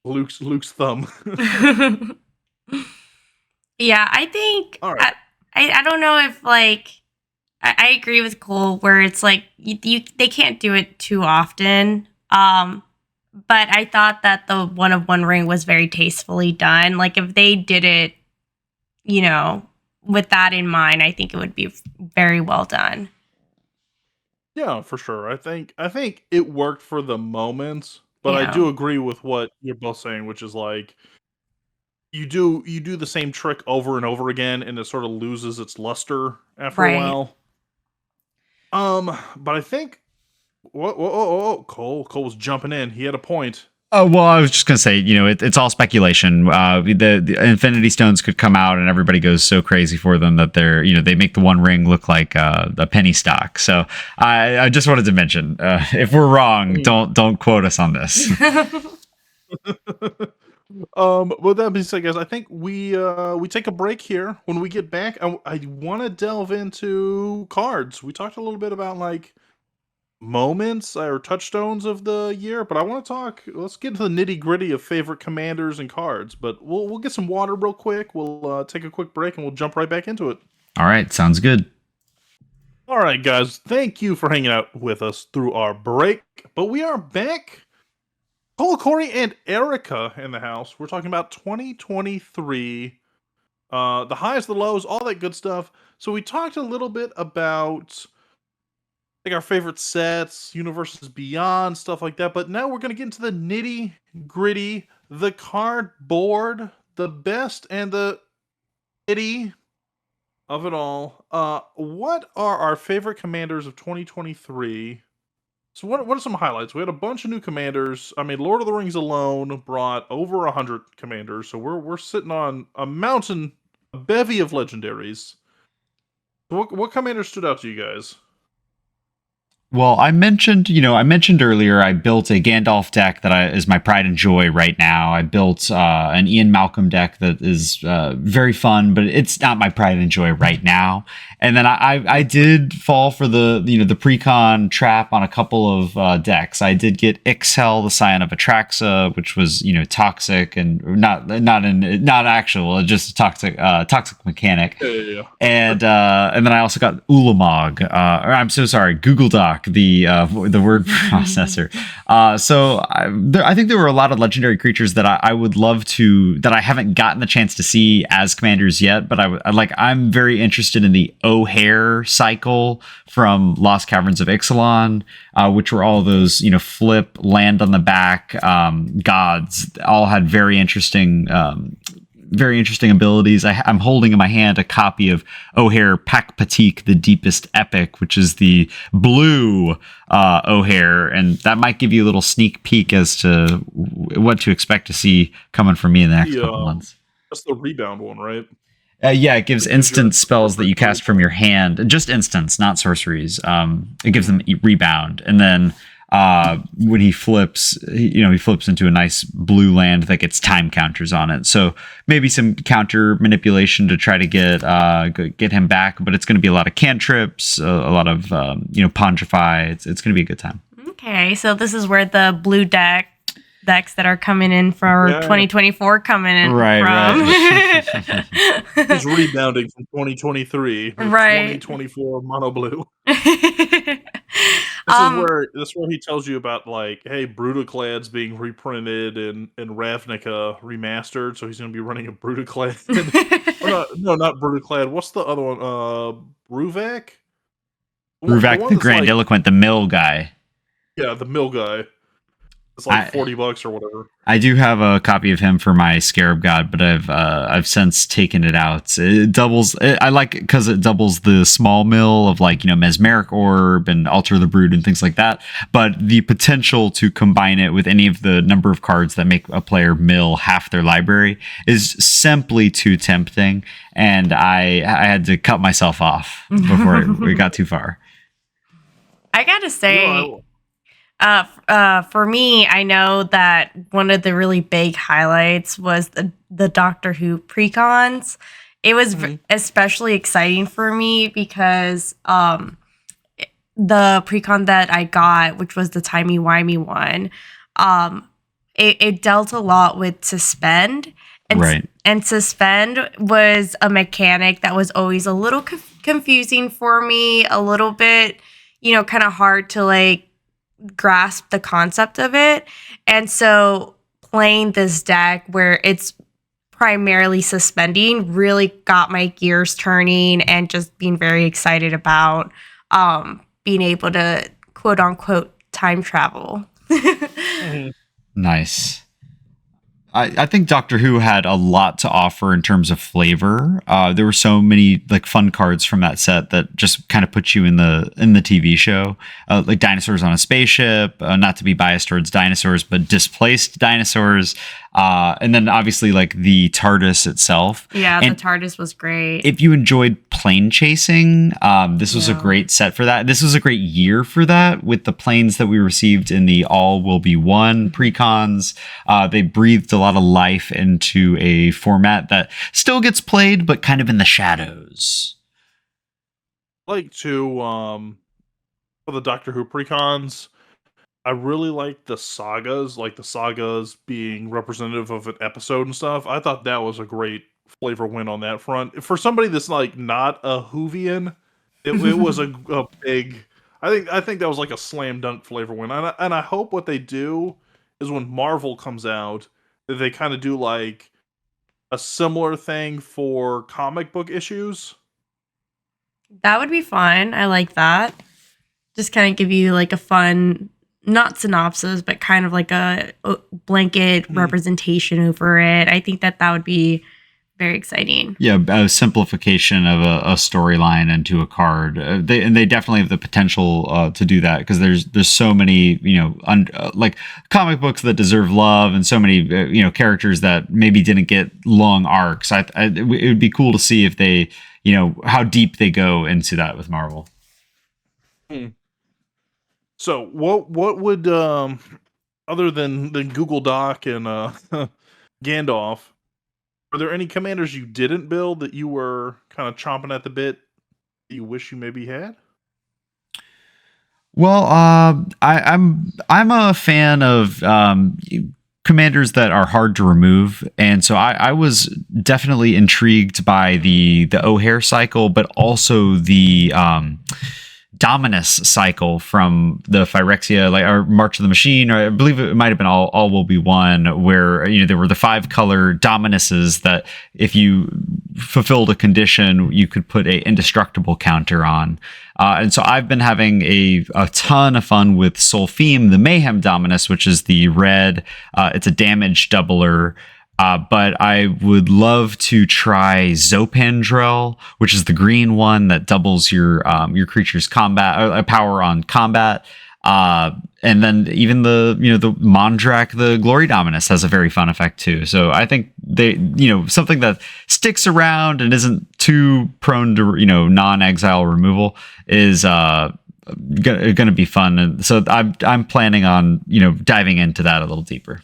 Luke's thumb. Yeah, I think All right. I don't know if like I agree with Cole where it's like they can't do it too often. But I thought that the one of one ring was very tastefully done. Like if they did it, with that in mind, I think it would be very well done. Yeah, for sure. I think it worked for the moment, but I Yeah. do agree with what you're both saying, which is like you do the same trick over and over again, and it sort of loses its luster after a while. But I think Cole was jumping in. He had a point. Oh, well, I was just going to say, it's all speculation. The Infinity Stones could come out and everybody goes so crazy for them that they make the one ring look like a penny stock. So I just wanted to mention, if we're wrong, don't quote us on this. With that being said, guys, I think we take a break here. When we get back, I want to delve into cards. We talked a little bit about like moments or touchstones of the year, but I want to talk. Let's get into the nitty gritty of favorite commanders and cards. But we'll get some water real quick. We'll take a quick break and we'll jump right back into it. All right, sounds good. All right, guys, thank you for hanging out with us through our break. But we are back. Cory, and Erika in the house. We're talking about 2023, the highs, the lows, all that good stuff. So we talked a little bit about like our favorite sets, universes beyond, stuff like that. But now we're gonna get into the nitty gritty, the cardboard, the best and the itty of it all. What are our favorite commanders of 2023? So what are some highlights? We had a bunch of new commanders. I mean, Lord of the Rings alone brought over 100 commanders, so we're sitting on a mountain, a bevy of legendaries. What commander stood out to you guys? Well, I mentioned earlier I built a Gandalf deck that is my pride and joy right now. I built an Ian Malcolm deck that is very fun, but it's not my pride and joy right now. And then I did fall for the precon trap on a couple of decks. I did get Ixhel, the Scion of Atraxa, which was toxic and not actual, just a toxic mechanic. Yeah. And then I also got Ulamog, or I'm so sorry, Google Doc, the word processor. So I think there were a lot of legendary creatures that I would love to, that I haven't gotten the chance to see as commanders yet. But I'm very interested in the O'Hare cycle from Lost Caverns of Ixalan, which were all those flip, land on the back gods. All had very interesting abilities. I'm holding in my hand a copy of O'Hare Pakpatik, the Deepest Epic, which is the blue O'Hare, and that might give you a little sneak peek as to what to expect to see coming from me in the next couple months. That's the rebound one, right? Yeah, it gives instant spells that you cast from your hand, just instants, not sorceries. It gives them rebound, and then when he flips, he flips into a nice blue land that gets time counters on it. So maybe some counter manipulation to try to get him back, but it's going to be a lot of cantrips, a lot of Pondrify. It's going to be a good time. Okay, so this is where the blue decks that are coming in for 2024 coming in from. He's rebounding from 2023. Right. 2024 mono blue. This is where he tells you about hey, Brutaclad's being reprinted and Ravnica remastered, so he's gonna be running a Brutaclad. No, not Brutaclad. What's the other one? Ruvak? Ruvak the Grandiloquent, the mill guy. Yeah, the mill guy. It's like $40 or whatever. I do have a copy of him for my Scarab God, but I've since taken it out. It doubles. I like it because it doubles the small mill of Mesmeric Orb and Alter the Brood and things like that. But the potential to combine it with any of the number of cards that make a player mill half their library is simply too tempting, and I had to cut myself off before we got too far. I gotta say. For me, I know that one of the really big highlights was the Doctor Who precons. It was especially exciting for me because the precon that I got, which was the timey-wimey one, it dealt a lot with suspend. And suspend was a mechanic that was always a little confusing for me, a little bit, kind of hard to grasp the concept of it. And so playing this deck where it's primarily suspending really got my gears turning and just being very excited about being able to quote unquote time travel. Nice. I think Doctor Who had a lot to offer in terms of flavor. There were so many fun cards from that set that just kind of put you in the TV show, like dinosaurs on a spaceship. Not to be biased towards dinosaurs, but displaced dinosaurs. And then obviously the TARDIS itself. Yeah, the TARDIS was great. If you enjoyed plane chasing, this was a great set for that. This was a great year for that with the planes that we received in the All Will Be One precons. They breathed a lot of life into a format that still gets played, but kind of in the shadows. For the Doctor Who precons, I really like the sagas being representative of an episode and stuff. I thought that was a great flavor win on that front. For somebody that's not a Whovian, It was a big. I think that was like a slam dunk flavor win, and I hope what they do is when Marvel comes out that they kind of do like a similar thing for comic book issues. That would be fun. I like that. Just kind of give you like a fun, not synopsis, but kind of like a blanket representation over it. I think that would be very exciting. Yeah, a simplification of a storyline into a card. They definitely have the potential to do that because there's so many like comic books that deserve love and so many characters that maybe didn't get long arcs. It would be cool to see if they how deep they go into that with Marvel. So what would other than Google Doc and Gandalf, are there any commanders you didn't build that you were kind of chomping at the bit that you wish you maybe had? Well, I'm a fan of commanders that are hard to remove, and so I was definitely intrigued by the O'Hare cycle, but also the Dominus cycle from the Phyrexia, like or March of the Machine, or I believe it might have been All Will Be One, where there were the 5 color Dominuses that if you fulfilled a condition, you could put a indestructible counter on. And so I've been having a ton of fun with Solfeme, the Mayhem Dominus, which is the red. It's a damage doubler. But I would love to try Zopandrel, which is the green one that doubles your creature's combat power on combat. And then even the Mondrak, the Glory Dominus, has a very fun effect too. So I think they something that sticks around and isn't too prone to non-exile removal is going to be fun. And so I'm planning on diving into that a little deeper.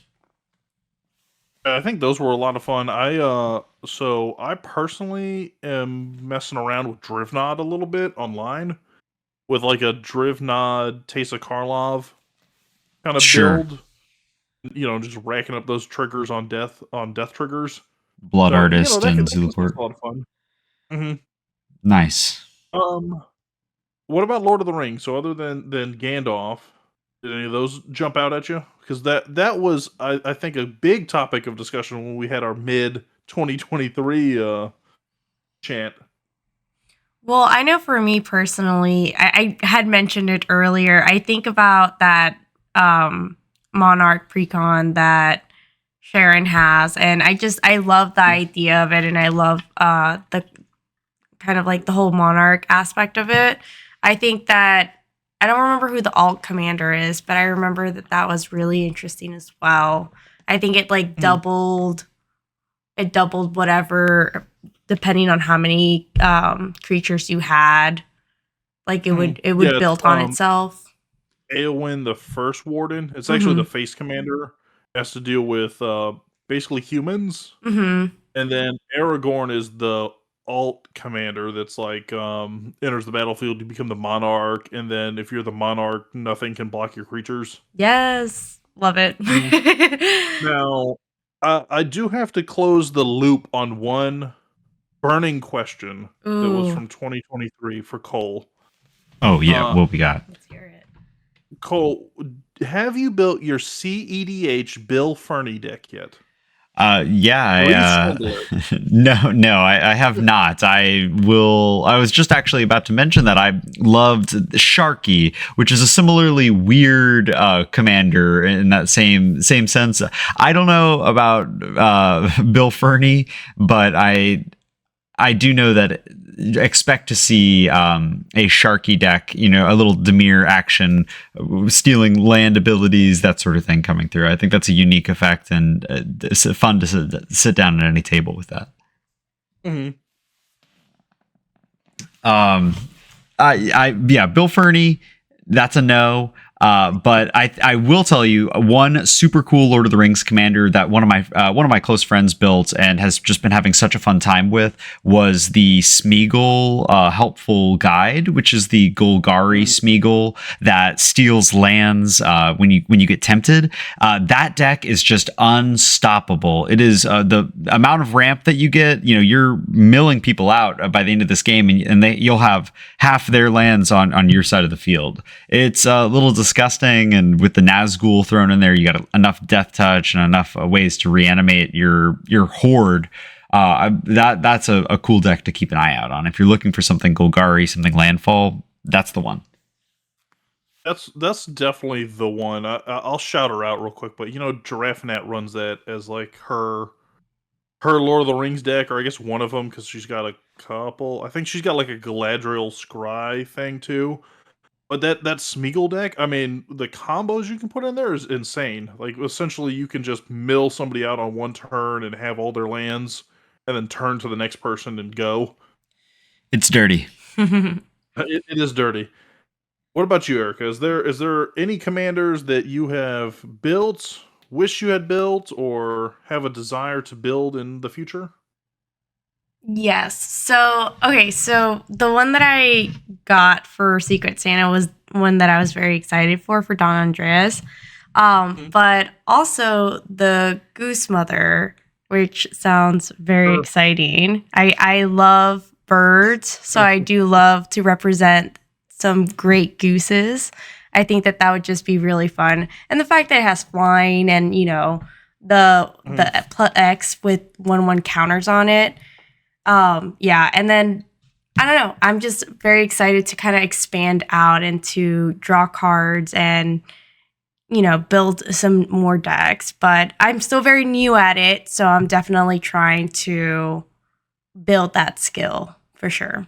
I think those were a lot of fun. I personally am messing around with Drivnod a little bit online with like a Drivnod Teysa Karlov kind of build. Just racking up those triggers on death triggers. Blood Artist and Zulaport. A lot of fun. Mm-hmm. Nice. What about Lord of the Rings? So other than Gandalf, did any of those jump out at you? Because that was, I think, a big topic of discussion when we had our mid-2023 chant. Well, I know for me personally, I had mentioned it earlier. I think about that Monarch precon that Sharon has, and I love the idea of it, and I love the kind of like the whole Monarch aspect of it. I think that I don't remember who the alt commander is, but I remember that was really interesting as well. I think it like doubled whatever, depending on how many creatures you had. Like it would build on itself. Eowyn, the first warden, it's actually the face commander. It has to deal with basically humans. And then Aragorn is the alt commander that's like enters the battlefield, you become the monarch, and then if you're the monarch, nothing can block your creatures. Yes, love it. Now I do have to close the loop on one burning question that was from 2023 for Cole. Oh yeah, what we got? Let's hear it. Cole, have you built your CEDH Bill Fernie deck yet? Yeah. No, I have not. I was just actually about to mention that I loved Sharky, which is a similarly weird commander in that same sense. I don't know about Bill Fernie, but I do know that expect to see a Sharky deck, a little Dimir action, stealing land abilities, that sort of thing coming through. I think that's a unique effect, and it's fun to sit down at any table with that. Bill Fernie, that's a no. But I will tell you one super cool Lord of the Rings commander that one of my close friends built and has just been having such a fun time with was the Smeagol helpful guide, which is the Golgari Smeagol that steals lands when you get tempted. That deck is just unstoppable. It is the amount of ramp that you get. You're milling people out by the end of this game, and you'll have half their lands on your side of the field. It's a little disgusting, and with the Nazgul thrown in there, you got enough death touch and enough ways to reanimate your horde. That's a cool deck to keep an eye out on. If you're looking for something Golgari, something landfall, that's the one. That's definitely the one. I'll shout her out real quick, but Giraffe Nat runs that as like her Lord of the Rings deck, or I guess one of them, because she's got a couple. I think she's got like a Galadriel Scry thing too. But that Smeagol deck, I mean, the combos you can put in there is insane. Like, essentially, you can just mill somebody out on one turn and have all their lands, and then turn to the next person and go. It's dirty. It is dirty. What about you, Erika? Is there any commanders that you have built, wish you had built, or have a desire to build in the future? Yes. So the one that I got for Secret Santa was one that I was very excited for Don Andreas. But also the Goose Mother, which sounds very exciting. I love birds, so I do love to represent some great gooses. I think that would just be really fun. And the fact that it has flying and, the X with 1/1 counters on it. Yeah, and then I don't know. I'm just very excited to kind of expand out and to draw cards and build some more decks. But I'm still very new at it, so I'm definitely trying to build that skill for sure.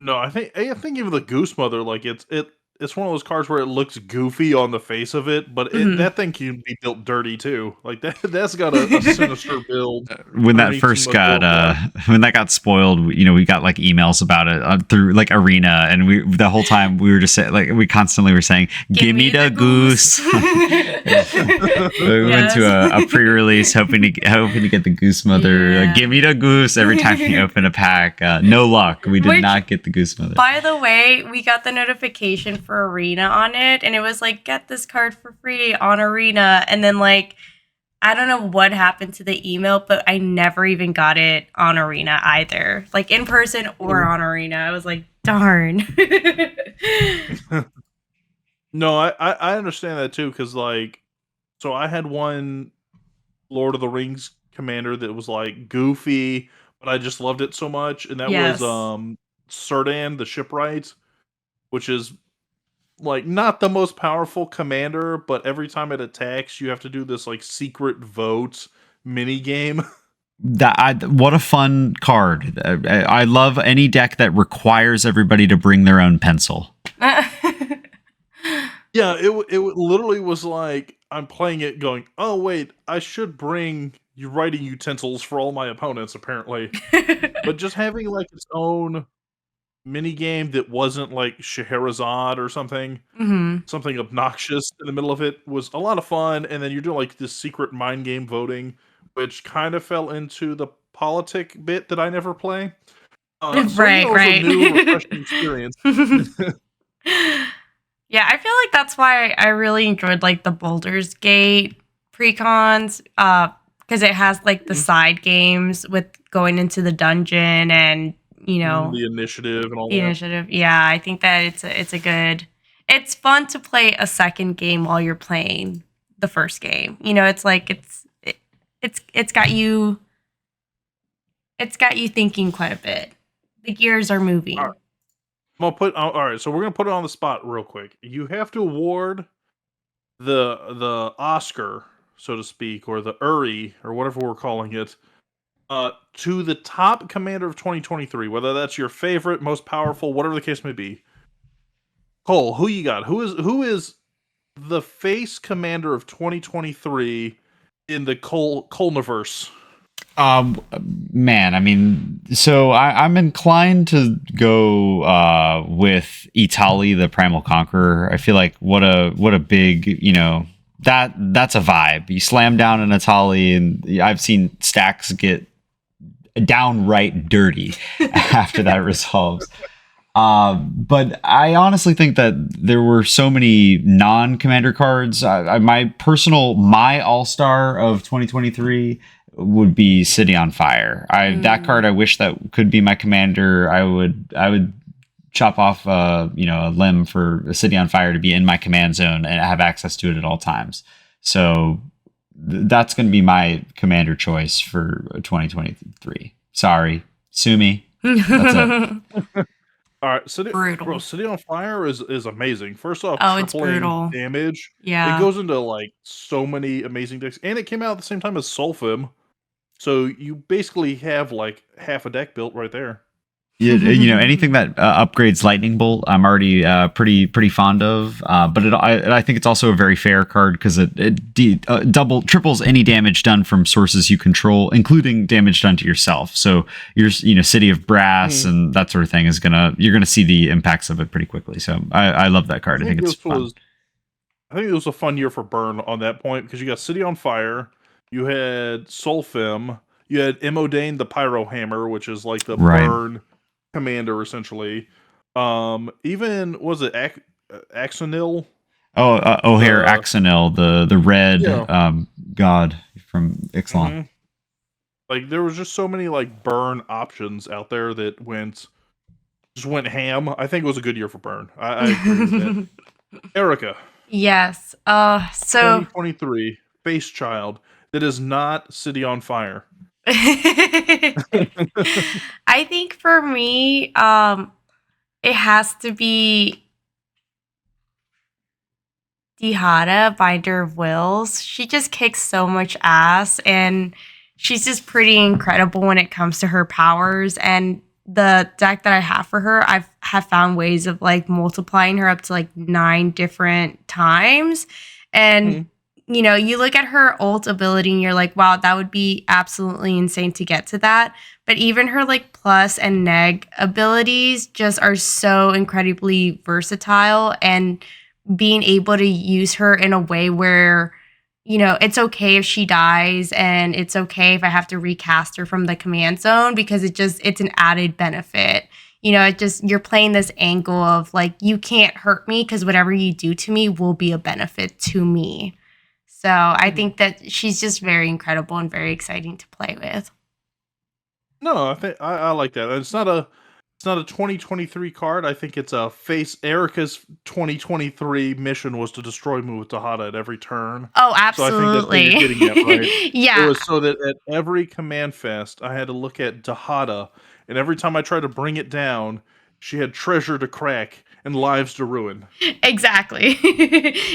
No, I think even the Goose Mother, like it's one of those cards where it looks goofy on the face of it, but that thing can be built dirty too. Like that's got a sinister build. When that first got spoiled, we got like emails about it through like Arena, and the whole time we were just saying, like, we constantly were saying, "Give me the goose." We went to a pre-release hoping to get the Goose Mother. Yeah. Like, give me the goose every time you open a pack. No luck. We did not get the Goose Mother. By the way, we got the notification for Arena on it, and it was like, get this card for free on Arena, and then like I don't know what happened to the email, but I never even got it on Arena either, like in person or on Arena. I was like, darn. No, I understand that too, because like, so I had one Lord of the Rings commander that was like goofy, but I just loved it so much, and that Yes. was Serdan the Shipwright, which is like not the most powerful commander, but every time it attacks, you have to do this like secret vote mini game. What a fun card. I love any deck that requires everybody to bring their own pencil. Yeah, it literally was like I'm playing it going, oh wait, I should bring writing utensils for all my opponents apparently. But just having like its own mini game that wasn't like Scheherazade or something obnoxious in the middle of it was a lot of fun. And then you're doing like this secret mind game voting, which kind of fell into the politic bit that I never play. So, Right. it was a new, refreshing experience. Yeah, I feel like that's why I really enjoyed like the Baldur's Gate precons, because it has like the side games with going into the dungeon and the initiative and all the that. initiative. Yeah, I think that it's fun to play a second game while you're playing the first game. It's like it's got you thinking quite a bit. The gears are moving. All right, so we're gonna put it on the spot real quick. You have to award the Oscar, so to speak, or the Uri, or whatever we're calling it, to the top commander of 2023, whether that's your favorite, most powerful, whatever the case may be. Cole, who you got? Who is the face commander of 2023 in the Colniverse? Man, I mean, so I'm inclined to go with Itali, the Primal Conqueror. I feel like what a big, that's a vibe. You slam down an Itali, and I've seen stacks get downright dirty after that resolves. But I honestly think that there were so many non-commander cards. My all-star of 2023 would be City on Fire. That card I wish that could be my commander. I would chop off a limb for a City on Fire to be in my command zone and have access to it at all times. So that's going to be my commander choice for 2023. Sorry, sue me. That's it. All right, Brutal. City on Fire is amazing. First off, Oh, it's tripling brutal. damage. Yeah. It goes into like so many amazing decks, and it came out at the same time as Sulfim, so you basically have like half a deck built right there. Anything that upgrades Lightning Bolt, I'm already pretty fond of. But I think it's also a very fair card because it triples any damage done from sources you control, including damage done to yourself. So your City of Brass and that sort of thing you're gonna see the impacts of it pretty quickly. So I love that card. I think it's fun. I think it was a fun year for Burn on that point because you got City on Fire, you had Sulfim, you had Emodane the Pyro Hammer, which is like the Burn commander essentially. Even was it Axonil? O'Hare Axonil, the red god from Ixalan. Mm-hmm. Like there was just so many like Burn options out there that went ham. I think it was a good year for Burn. I agree with that. Erika. Yes. So 2023 Face Child that is not City on Fire. I think for me, it has to be Dihada, Binder of Wills. She just kicks so much ass, and she's just pretty incredible when it comes to her powers. And the deck that I have for her, I have found ways of like multiplying her up to like 9 different times. And you look at her ult ability and you're like, wow, that would be absolutely insane to get to that. But even her like plus and neg abilities just are so incredibly versatile, and being able to use her in a way where, it's okay if she dies and it's okay if I have to recast her from the command zone because it's an added benefit. You're playing this angle of like, you can't hurt me because whatever you do to me will be a benefit to me. So I think that she's just very incredible and very exciting to play with. No, I think I like that. It's not a 2023 card. I think it's a face. Erika's 2023 mission was to destroy me with Dihada at every turn. Oh, absolutely. So I think that's what you're getting at, right? Yeah. It was so that at every command fest, I had to look at Dihada, and every time I tried to bring it down, she had treasure to crack and lives to ruin. Exactly.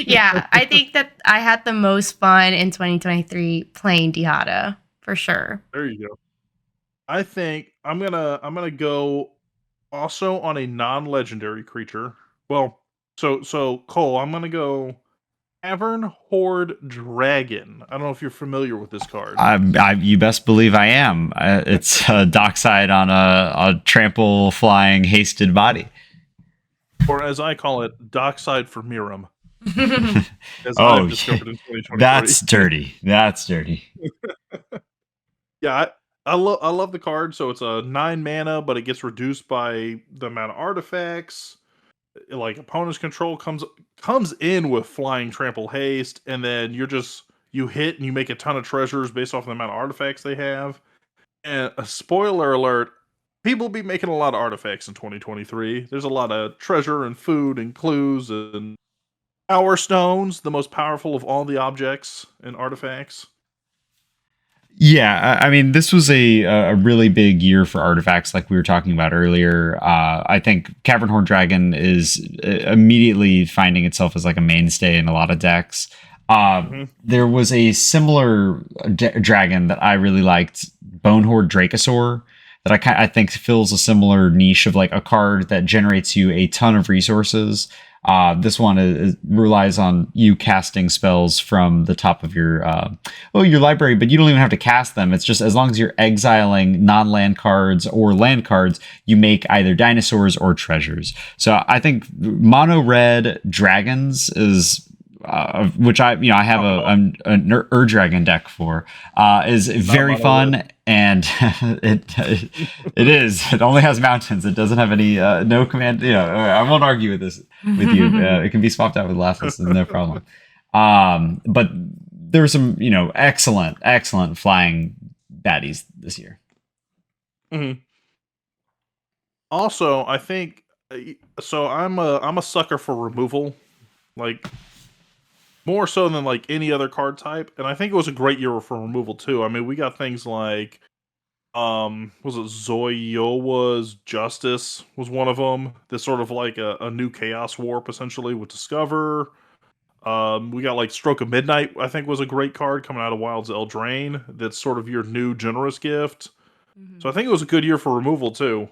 Yeah, I think that I had the most fun in 2023 playing Dihada for sure. There you go. I think I'm gonna go also on a non-legendary creature. Well, so Cole, I'm gonna go Cavern Horde Dragon. I don't know if you're familiar with this card. You best believe I am. It's dockside on a trample flying hasted body. Or as I call it, dockside for Miram. As I've discovered in 2023. That's dirty. That's dirty. Yeah, I love the card. So it's a 9 mana, but it gets reduced by the amount of artifacts. Like opponent's control comes in with flying trample haste, and then you hit and you make a ton of treasures based off the amount of artifacts they have. And a spoiler alert, people be making a lot of artifacts in 2023. There's a lot of treasure and food and clues and power stones, the most powerful of all the objects and artifacts. Yeah, I mean, this was a really big year for artifacts, like we were talking about earlier. I think Cavernhorn Dragon is immediately finding itself as like a mainstay in a lot of decks. There was a similar dragon that I really liked, Bonehorde Dracosaur, that I think fills a similar niche of like a card that generates you a ton of resources. This one relies on you casting spells from the top of your your library, but you don't even have to cast them. It's just as long as you're exiling non-land cards or land cards, you make either dinosaurs or treasures. So I think mono red dragons is which I have a Ur-Dragon deck for, is very fun, and it is. It only has mountains. It doesn't have any no command. I won't argue with this with you. It can be swapped out with Lapis, no problem. But there were some excellent flying baddies this year. Mm-hmm. Also, I think so. I'm a sucker for removal, like. More so than like any other card type, and I think it was a great year for removal too. I mean, we got things like, was it Zoyowa's Justice was one of them. That's sort of like a new Chaos Warp essentially with Discover. We got like Stroke of Midnight. I think was a great card coming out of Wild's Eldraine. That's sort of your new generous gift. So I think it was a good year for removal too.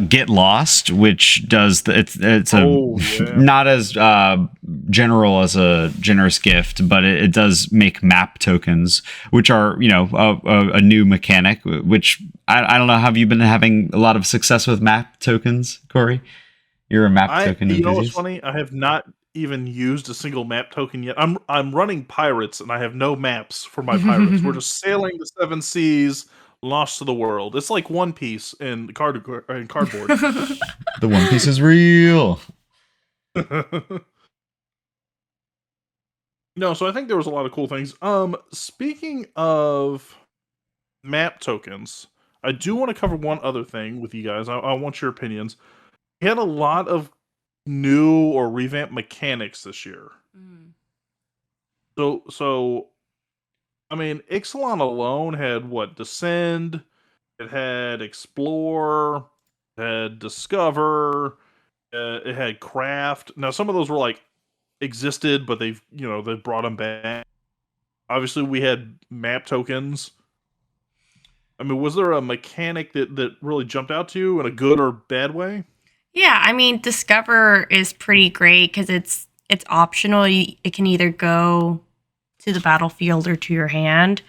Get Lost, which does not as general as a generous gift, but it does make map tokens, which are a new mechanic. Which I don't know. Have you been having a lot of success with map tokens, Cory? You're a map token enthusiast. You know what's funny? I have not even used a single map token yet. I'm running pirates, and I have no maps for my pirates. We're just sailing the seven seas. Lost to the world. It's like One Piece in cardboard. The One Piece is real. No, so I think there was a lot of cool things. Speaking of map tokens, I do want to cover one other thing with you guys. I want your opinions. We had a lot of new or revamped mechanics this year. So I mean, Ixalan alone had Descend, it had Explore, it had Discover, it had Craft. Now, some of those were like existed, but they brought them back. Obviously, we had map tokens. I mean, was there a mechanic that really jumped out to you in a good or bad way? Yeah, I mean, Discover is pretty great because it's optional. It can either go to the battlefield or to your hand.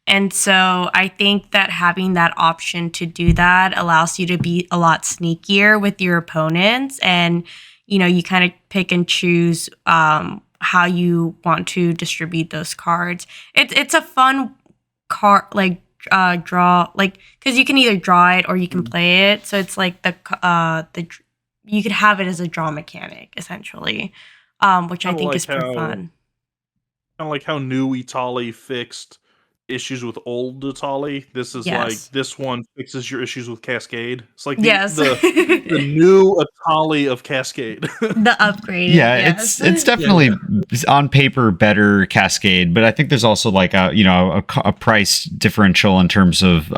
And so I think that having that option to do that allows you to be a lot sneakier with your opponents. And, you kind of pick and choose how you want to distribute those cards. It's a fun card, draw, because you can either draw it or you can play it. So it's like you could have it as a draw mechanic, essentially, which I think is pretty fun. Kind of like how new Italy fixed issues with old Italy. This is like this one fixes your issues with Cascade. It's like the new Italy of Cascade. The upgrade. Yeah, it's definitely on paper better Cascade, but I think there's also like a price differential in terms of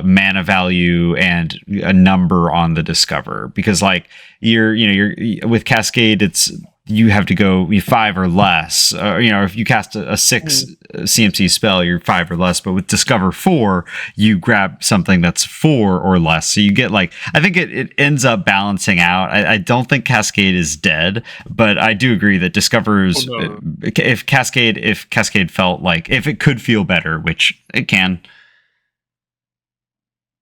mana value and a number on the Discover, because like you're with Cascade you have to go 5 or less. If you cast a 6 CMC spell, you're 5 or less. But with Discover 4, you grab something that's 4 or less. So you get I think it ends up balancing out. I don't think Cascade is dead, but I do agree that Discover's if Cascade felt like if it could feel better, which it can.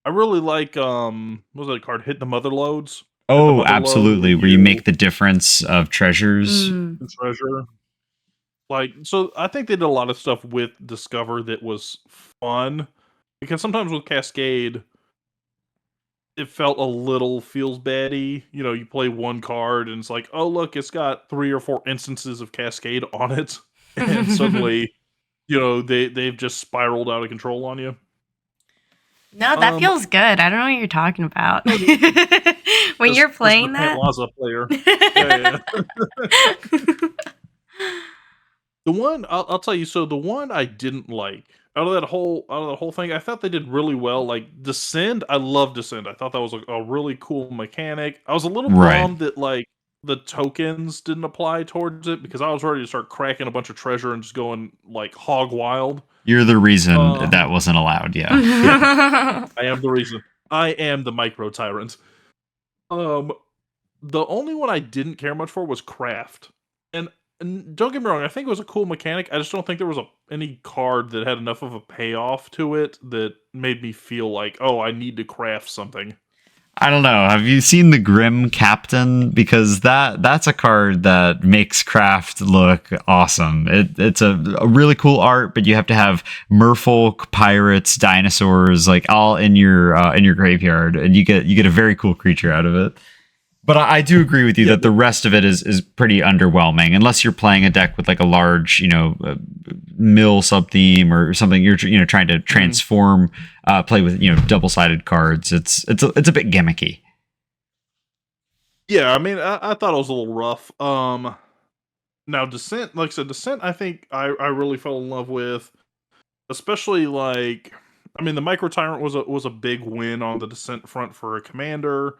I really like what was that card? Hit the Mother Loads. Oh, absolutely. Where you make the difference of treasures. Treasure. So I think they did a lot of stuff with Discover that was fun. Because sometimes with Cascade, it felt a little feels baddy. You play one card and it's like, oh, look, it's got 3 or 4 instances of Cascade on it. And suddenly, they've just spiraled out of control on you. No, that feels good. I don't know what you're talking about. When you're playing that, Laza player. Yeah. The one I'll tell you. So the one I didn't like out of that whole thing, I thought they did really well. Like Descend, I love Descend. I thought that was a really cool mechanic. I was a little bummed that the tokens didn't apply towards it, because I was ready to start cracking a bunch of treasure and just going hog wild. You're the reason that wasn't allowed, yeah. I am the reason. I am the micro tyrant. The only one I didn't care much for was craft, and don't get me wrong, I think it was a cool mechanic. I just don't think there was any card that had enough of a payoff to it that made me feel like, oh, I need to craft something. I don't know. Have you seen the Grim Captain? Because that's a card that makes craft look awesome. It's a really cool art, but you have to have merfolk, pirates, dinosaurs, like all in your graveyard, and you get a very cool creature out of it. But I do agree with you that the rest of it is pretty underwhelming, unless you're playing a deck with like a large, mill sub theme or something. You're trying to transform, play with double-sided cards. It's a bit gimmicky. Yeah, I mean, I thought it was a little rough. Now Descent, like I said, Descent, I think I really fell in love with, especially like, I mean, the Micro Tyrant was a big win on the Descent front for a commander.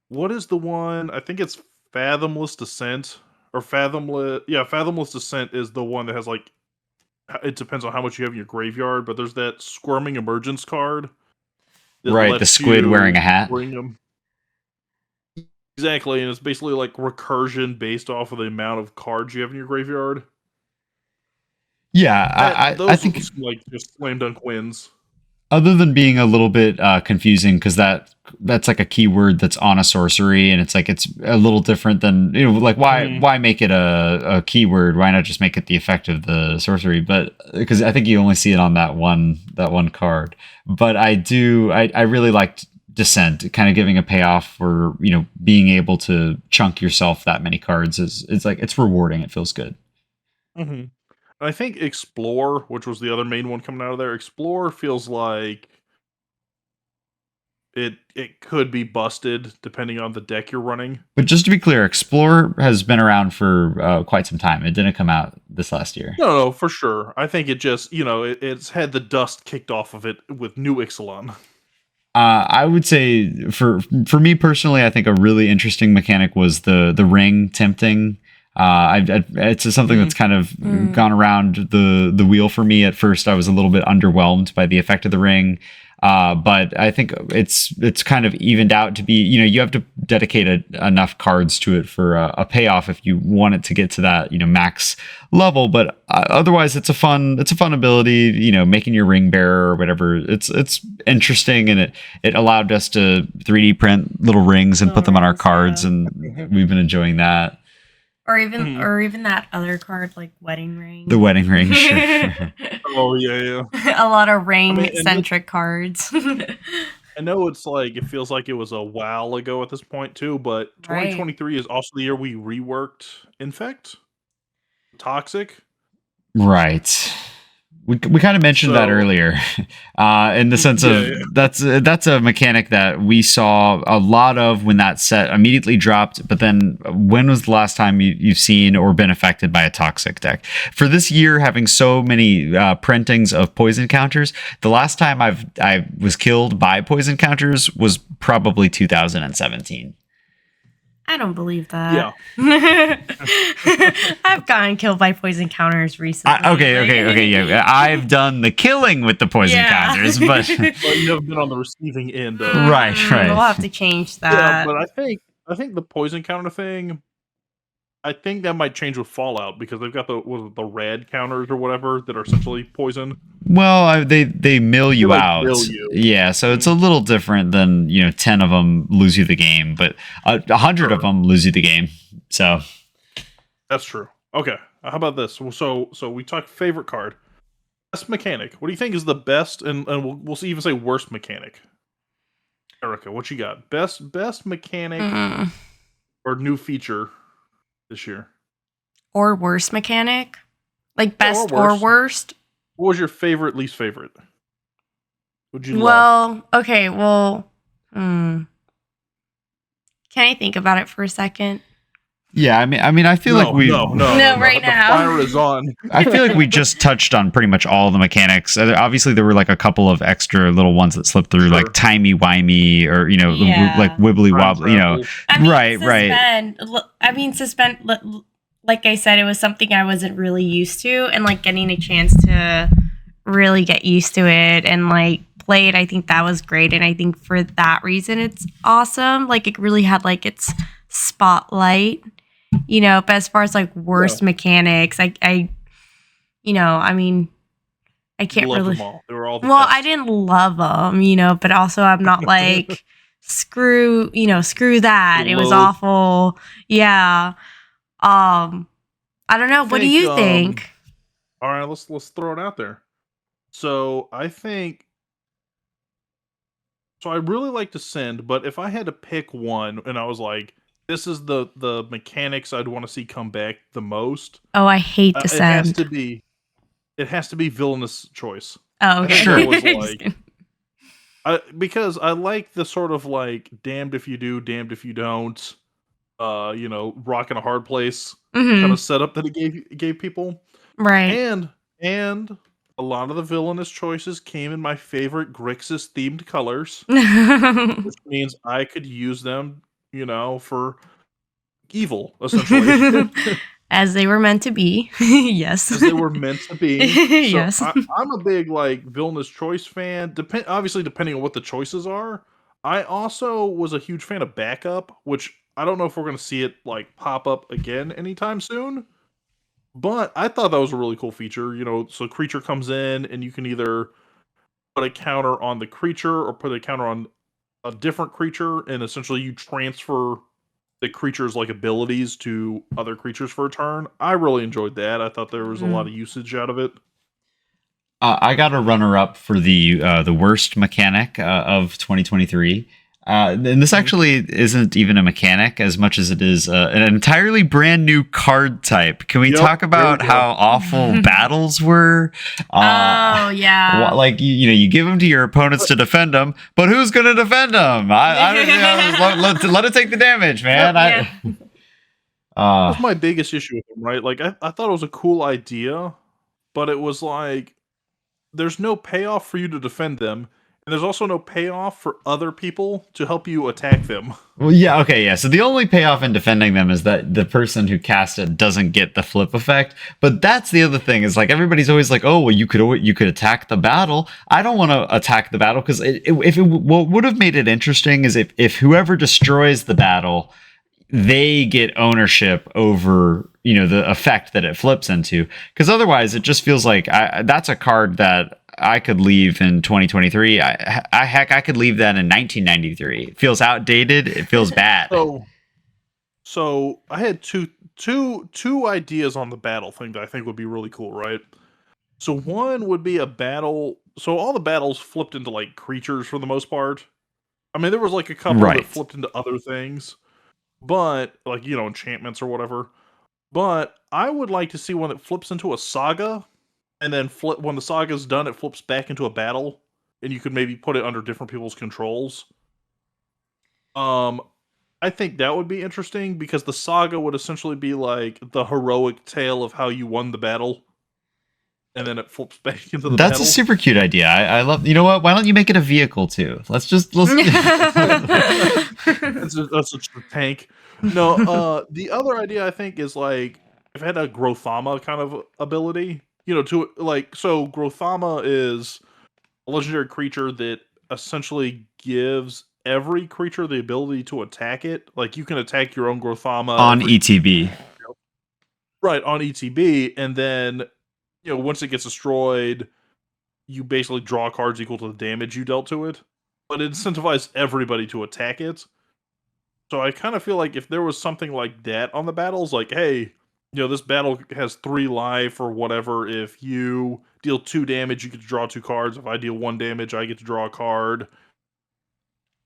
What is the one? I think it's Fathomless Descent or Fathomless. Yeah, Fathomless Descent is the one that has like. It depends on how much you have in your graveyard, but there's that Squirming Emergence card. Right, the squid wearing a hat. Bring them. Exactly, and it's basically like recursion based off of the amount of cards you have in your graveyard. Yeah, I think like just slam dunk wins. Other than being a little bit confusing, because that's like a keyword that's on a sorcery, and it's like it's a little different than like why make it a keyword? Why not just make it the effect of the sorcery? But because I think you only see it on that one card. But I really liked Descent, kind of giving a payoff for being able to chunk yourself that many cards it's like it's rewarding. It feels good. Mm-hmm. I think Explore, which was the other main one coming out of there, Explore feels like it could be busted depending on the deck you're running. But just to be clear, Explore has been around for quite some time. It didn't come out this last year. No, for sure. I think it just, it's had the dust kicked off of it with New Ixalan. I would say for me personally, I think a really interesting mechanic was the ring tempting. It's something that's kind of gone around the wheel for me. At first, I was a little bit underwhelmed by the effect of the ring, but I think it's kind of evened out to be. You have to dedicate enough cards to it for a payoff if you want it to get to that max level. But otherwise, it's a fun ability. Making your ring bearer or whatever. It's interesting, and it allowed us to 3D print little rings and put them on our cards, and we've been enjoying that. Or even that other card, like Wedding Ring. The Wedding Ring, sure. Oh, yeah. A lot of ring-centric cards. I know it's like, it feels like it was a while ago at this point, too, but 2023 is also the year we reworked Infect. Toxic. Right. We kind of mentioned that earlier, in the sense of that's a mechanic that we saw a lot of when that set immediately dropped. But then, when was the last time you've seen or been affected by a toxic deck? For this year, having so many printings of poison counters, the last time I was killed by poison counters was probably 2017. I don't believe that. Yeah. I've gotten killed by poison counters recently. Okay. Yeah, I've done the killing with the poison counters, but you have been on the receiving end. Right. We'll have to change that. Yeah, but I think the poison counter thing, I think that might change with Fallout because they've got the red counters or whatever that are essentially poison. Well, they mill you out. Yeah, so it's a little different than 10 of them lose you the game, but 100 of them lose you the game. So that's true. Okay, how about this? So we talked favorite card, best mechanic. What do you think is the best, and we'll even say worst mechanic? Erika, what you got? Best mechanic or new feature this year? Or worst mechanic? Like best or worst? What was your favorite, least favorite? Would you love? Okay, can I think about it for a second? Yeah, I mean, I feel like we right now. The fire is on. I feel like we just touched on pretty much all the mechanics. Obviously, there were like a couple of extra little ones that slipped through, like timey wimey or like wibbly wobbly. Suspend. Like I said, it was something I wasn't really used to, and like getting a chance to really get used to it and like played, I think that was great. And I think for that reason, it's awesome. Like, it really had like its spotlight, but as far as like worst mechanics, I mean, I can't Loved really. them all. They were all the Well, best. I didn't love them, but also I'm not like screw that. It was awful. Yeah. I don't know. What do you think? All right, let's throw it out there. So I think. So I really like Descend, but if I had to pick one, and I was like, this is the mechanics I'd want to see come back the most. Oh, I hate It has Descend. to be. It has to be Villainous Choice. Oh, okay. Sure. Because I like the sort of like damned if you do, damned if you don't, rock in a hard place kind of setup that it gave people. Right. And a lot of the villainous choices came in my favorite Grixis themed colors, which means I could use them, for evil, essentially. As they were meant to be. Yes. As they were meant to be. So Yes. I'm a big like villainous choice fan. Obviously, depending on what the choices are. I also was a huge fan of backup, which I don't know if we're going to see it like pop up again anytime soon. But I thought that was a really cool feature. So creature comes in and you can either put a counter on the creature or put a counter on a different creature, and essentially you transfer the creature's like abilities to other creatures for a turn. I really enjoyed that. I thought there was a lot of usage out of it. I got a runner up for the worst mechanic of 2023. And this actually isn't even a mechanic as much as it is an entirely brand new card type. Can we talk about how awful battles were? Oh yeah. Like you give them to your opponents to defend them, but who's going to defend them? I don't let it take the damage, man. That was my biggest issue with them, right? Like I thought it was a cool idea, but it was like there's no payoff for you to defend them. And there's also no payoff for other people to help you attack them. Well, yeah, okay, yeah. So the only payoff in defending them is that the person who cast it doesn't get the flip effect. But that's the other thing is like everybody's always like, oh, well, you could attack the battle. I don't want to attack the battle because what would have made it interesting is if whoever destroys the battle, they get ownership over the effect that it flips into. Because otherwise, it just feels like that's a card that I could leave in 2023. Heck, I could leave that in 1993. It feels outdated. It feels bad. So I had two ideas on the battle thing that I think would be really cool, right? So one would be a battle. So all the battles flipped into like creatures for the most part. I mean, there was like a couple that flipped into other things, but like enchantments or whatever. But I would like to see one that flips into a saga. And then when the saga's done, it flips back into a battle, and you could maybe put it under different people's controls. I think that would be interesting because the saga would essentially be like the heroic tale of how you won the battle, and then it flips back into the battle. That's a super cute idea. I love. You know what? Why don't you make it a vehicle too? Let's. That's a tank. No, the other idea I think is like if it had a Grothama kind of ability. So Grothama is a legendary creature that essentially gives every creature the ability to attack it. Like you can attack your own Grothama on ETB. Right, on ETB, and then once it gets destroyed, you basically draw cards equal to the damage you dealt to it. But it incentivizes everybody to attack it. So I kind of feel like if there was something like that on the battles, like, hey, this battle has 3 life or whatever. If you deal 2 damage, you get to draw 2 cards. If I deal 1 damage, I get to draw a card.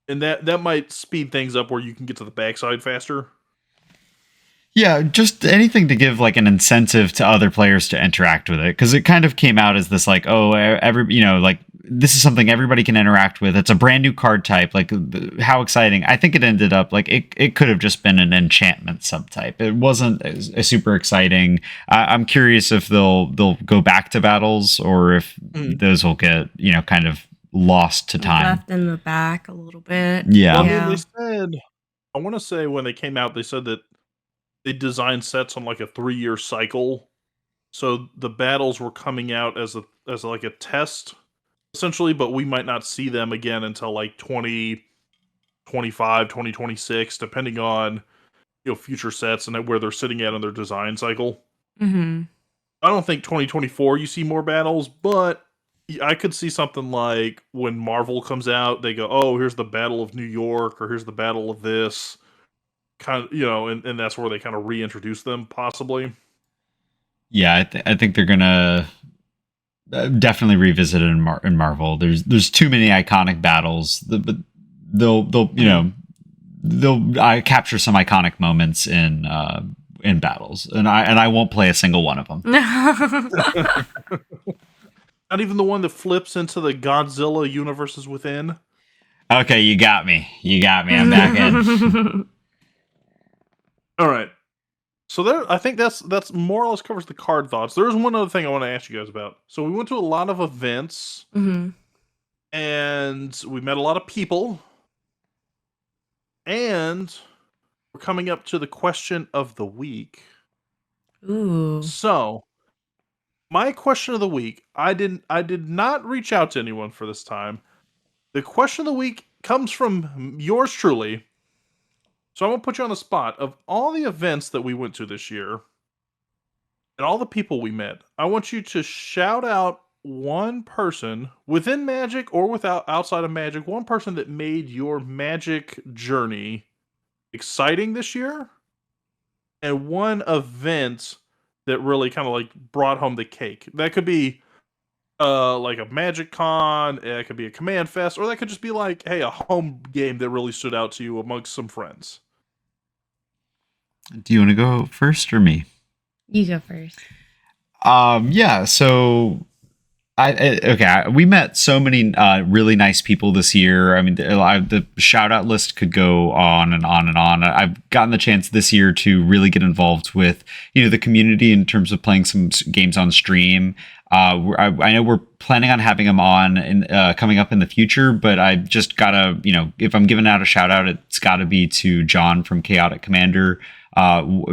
And that might speed things up where you can get to the backside faster. Yeah, just anything to give like an incentive to other players to interact with it, because it kind of came out as this like, oh, like this is something everybody can interact with. It's a brand new card type. Like, how exciting! I think it ended up like it could have just been an enchantment subtype. It wasn't a super exciting. I'm curious if they'll go back to battles or if those will get kind of lost to time, left in the back a little bit. Yeah. Well, I mean, they said, I want to say when they came out, they said that they designed sets on like a 3-year cycle, so the battles were coming out as like a test essentially, but we might not see them again until like 2025, 2026, depending on future sets and where they're sitting at on their design cycle. Mm-hmm. I don't think 2024 you see more battles, but I could see something like when Marvel comes out, they go, "Oh, here's the Battle of New York," or "Here's the Battle of this," kind of, and that's where they kind of reintroduce them, possibly. Yeah, I think they're gonna definitely revisit it in Marvel. There's too many iconic battles, but they'll they'll capture some iconic moments in battles, and I won't play a single one of them. Not even the one that flips into the Godzilla universes within. Okay, you got me. I'm back in. All right. So I think that's more or less covers the card thoughts. There is one other thing I want to ask you guys about. So we went to a lot of events, Mm-hmm. and we met a lot of people, and we're coming up to the question of the week. Ooh. So my question of the week, I did not reach out to anyone for this time. The question of the week comes from yours truly. So I'm going to put you on the spot. Of all the events that we went to this year and all the people we met, I want you to shout out one person within Magic or outside of Magic, one person that made your Magic journey exciting this year, and one event that really kind of like brought home the cake. That could be like a Magic Con, it could be a Command Fest, or that could just be like, hey, a home game that really stood out to you amongst some friends. Do you want to go first or me? You go first. Yeah. So we met so many really nice people this year. I mean, the shout out list could go on and on and on. I've gotten the chance this year to really get involved with the community in terms of playing some games on stream. I know we're planning on having him on coming up in the future, but I just gotta, if I'm giving out a shout out, it's got to be to John from Chaotic Commander.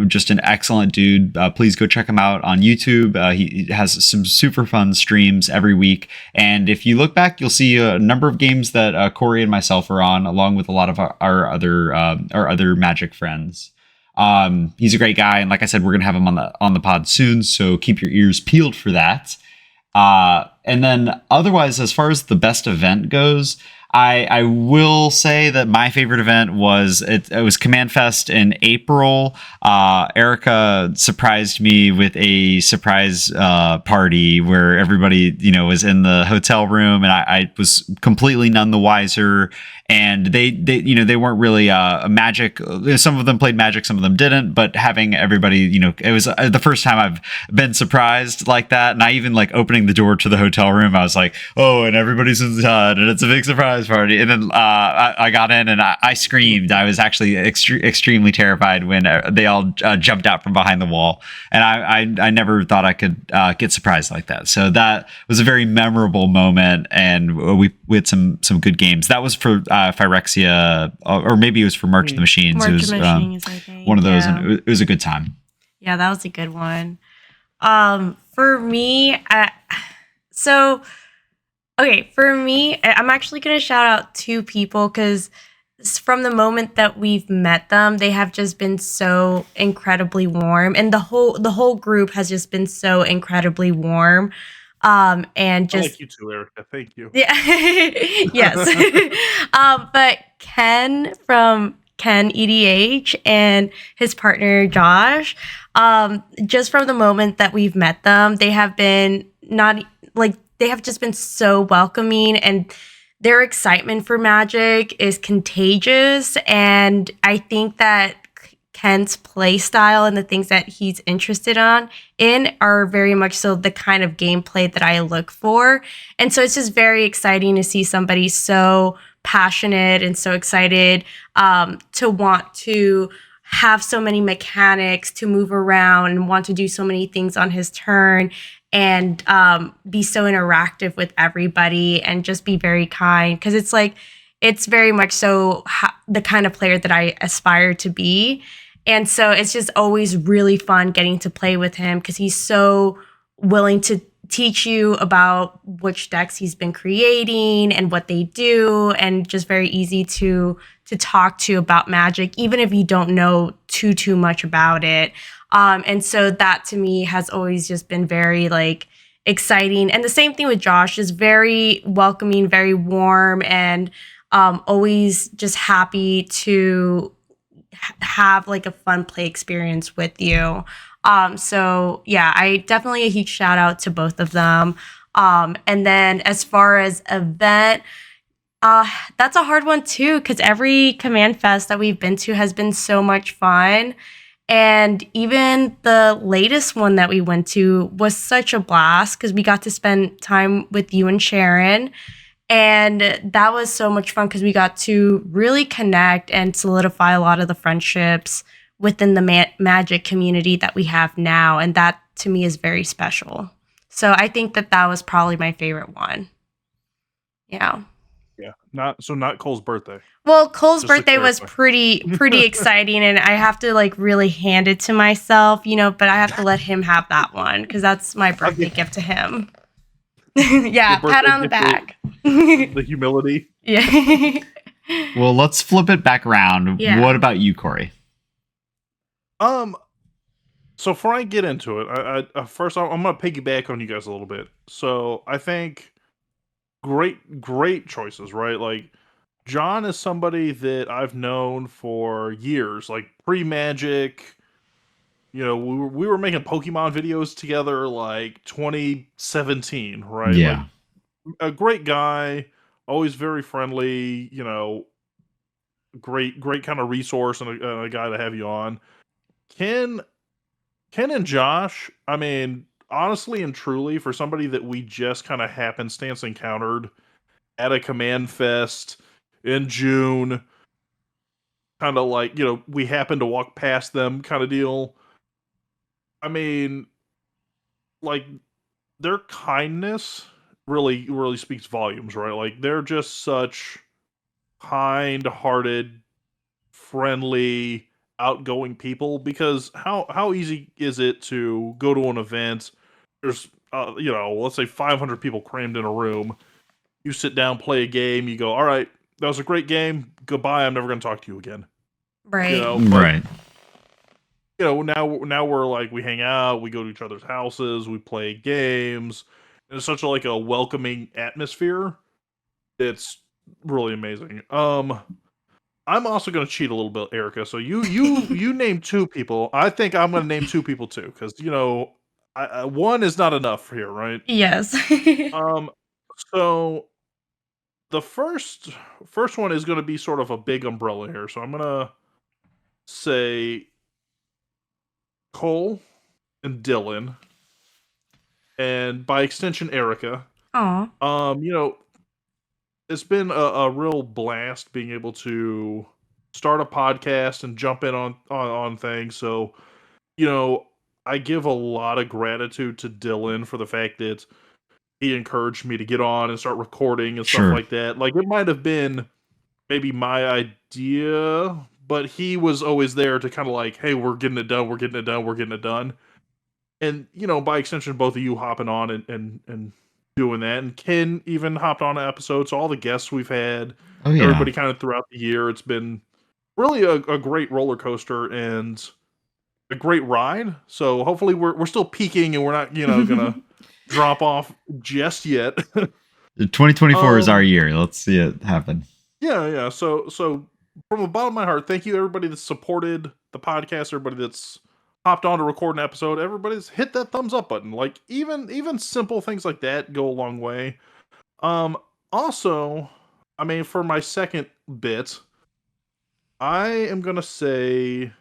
Just an excellent dude. Please go check him out on YouTube. He has some super fun streams every week. And if you look back, you'll see a number of games that Cory and myself are on, along with a lot of our other Magic friends. He's a great guy, and like I said, we're gonna have him on the pod soon. So keep your ears peeled for that. And then otherwise, as far as the best event goes, I will say that my favorite event was it was Command Fest in April. Erika surprised me with a surprise party where everybody was in the hotel room, and I was completely none the wiser. And they weren't really Magic. Some of them played Magic, some of them didn't. But having everybody, it was the first time I've been surprised like that. And I even like opening the door to the hotel room, I was like, oh, and everybody's inside, and it's a big surprise party. And then I got in and I screamed. I was actually extremely terrified when they all jumped out from behind the wall. And I never thought I could get surprised like that. So that was a very memorable moment, and we had some good games. That was for Phyrexia, or maybe it was for March of the Machines. March it was of Machines, I think. one of those, yeah. and it was a good time. Yeah, that was a good one. For me, for me, I'm actually going to shout out two people because from the moment that we've met them, they have just been so incredibly warm, and the whole group has just been so incredibly warm. And just I like you too, Erika. Thank you. Yeah. Yes. But Ken from Ken EDH and his partner Josh, just from the moment that we've met them, they have been they have just been so welcoming, and their excitement for Magic is contagious. And I think that Ken's play style and the things that he's interested in are very much so the kind of gameplay that I look for. And so it's just very exciting to see somebody so passionate and so excited to want to have so many mechanics to move around and want to do so many things on his turn, and be so interactive with everybody and just be very kind, because it's very much so the kind of player that I aspire to be. And so it's just always really fun getting to play with him because he's so willing to teach you about which decks he's been creating and what they do, and just very easy to talk to about Magic, even if you don't know too much about it. And so that to me has always just been very like exciting. And the same thing with Josh, is very welcoming, very warm, and always just happy to have like a fun play experience with you. So yeah, I definitely a huge shout out to both of them. And then as far as event, that's a hard one too, because every Command Fest that we've been to has been so much fun. And even the latest one that we went to was such a blast because we got to spend time with you and Sharon. And that was so much fun because we got to really connect and solidify a lot of the friendships within the Magic community that we have now. And that to me is very special. So I think that was probably my favorite one. Yeah. Yeah. Not Cole's birthday. Well, Cole's Just to birthday was clarify. pretty exciting, and I have to like really hand it to myself, but I have to let him have that one because that's my birthday gift to him. Yeah, Your pat birthday on the gift back. The humility. Yeah. Well, let's flip it back around. Yeah. What about you, Cory? So before I get into it, first I'm gonna piggyback on you guys a little bit. So I think great choices, right? Like John is somebody that I've known for years, like pre-Magic. We were making Pokemon videos together like 2017, right? Like Yeah. a great guy, always very friendly, great kind of resource and a guy to have you on. Ken and Josh, I mean, honestly and truly, for somebody that we just kind of happenstance encountered at a Command Fest in June, kind of like, we happened to walk past them kind of deal. I mean, like, their kindness really speaks volumes, right? Like, they're just such kind-hearted, friendly, outgoing people, because how easy is it to go to an event, there's let's say 500 people crammed in a room, you sit down, play a game, you go, all right, that was a great game, goodbye, I'm never going to talk to you again. Right. But Right. now we're like, we hang out, we go to each other's houses, we play games, and it's such a welcoming atmosphere. It's really amazing. I'm also going to cheat a little bit, Erika. So you name two people. I think I'm going to name two people too, because one is not enough here, right? Yes. Um, so the first one is going to be sort of a big umbrella here. So I'm going to say Cole and Dylan, and by extension Erika. Aw. It's been a real blast being able to start a podcast and jump in on things. So, I give a lot of gratitude to Dylan for the fact that he encouraged me to get on and start recording and stuff Sure. like that. Like, it might have been maybe my idea, but he was always there to kind of like, hey, we're getting it done, we're getting it done, we're getting it done. And, by extension, both of you hopping on and doing that. And Ken even hopped on an episode. So all the guests we've had, Oh, yeah. everybody kind of throughout the year, it's been really a great roller coaster and a great ride. So hopefully we're still peaking and we're not, gonna drop off just yet. 2024 is our year. Let's see it happen. Yeah. So from the bottom of my heart, thank you everybody that's supported the podcast, everybody that's hopped on to record an episode, everybody's hit that thumbs up button. Like even simple things like that go a long way. Also, I mean, for my second bit, I am gonna say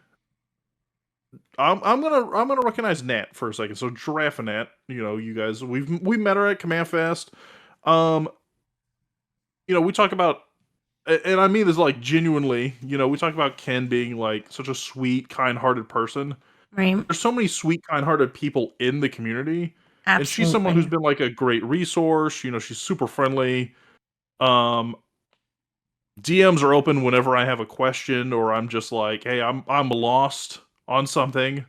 I'm gonna recognize Nat for a second. So Giraffe and Nat, you guys, we met her at Command Fest. We talk about, and I mean this like genuinely, we talk about Ken being like such a sweet, kind-hearted person. Right. There's so many sweet, kind-hearted people in the community. Absolutely. And she's someone who's been like a great resource. She's super friendly. DMs are open whenever I have a question or I'm just like, hey, I'm lost on something.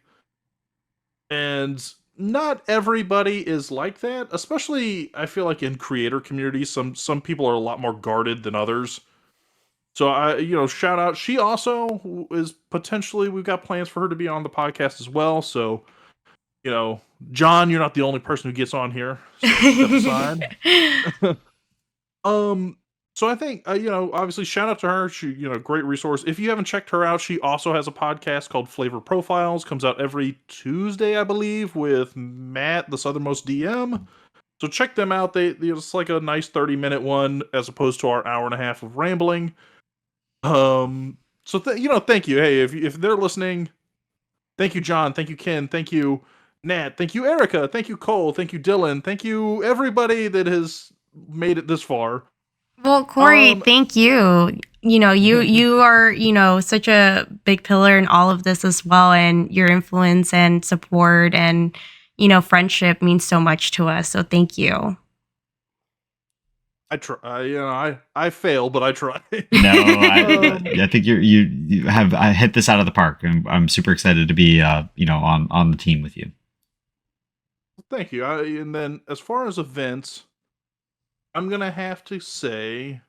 And not everybody is like that, especially I feel like in creator communities, some people are a lot more guarded than others. So shout out. She also is potentially, we've got plans for her to be on the podcast as well. So, John, you're not the only person who gets on here. So step aside. Um, so I think obviously shout out to her. She, great resource. If you haven't checked her out, she also has a podcast called Flavor Profiles. Comes out every Tuesday, I believe, with Matt, the Southernmost DM. So check them out. It's like a nice 30-minute one as opposed to our hour and a half of rambling. So thank you. Hey, if they're listening, thank you, John. Thank you, Ken. Thank you, Nat. Thank you, Erika. Thank you, Cole. Thank you, Dylan. Thank you, everybody that has made it this far. Well, Cory, thank you. You are, such a big pillar in all of this as well, and your influence and support and, friendship means so much to us. So thank you. I try. I fail, but I try. No, I think you have hit this out of the park. I'm super excited to be on the team with you. Thank you. And then as far as events, I'm gonna have to say.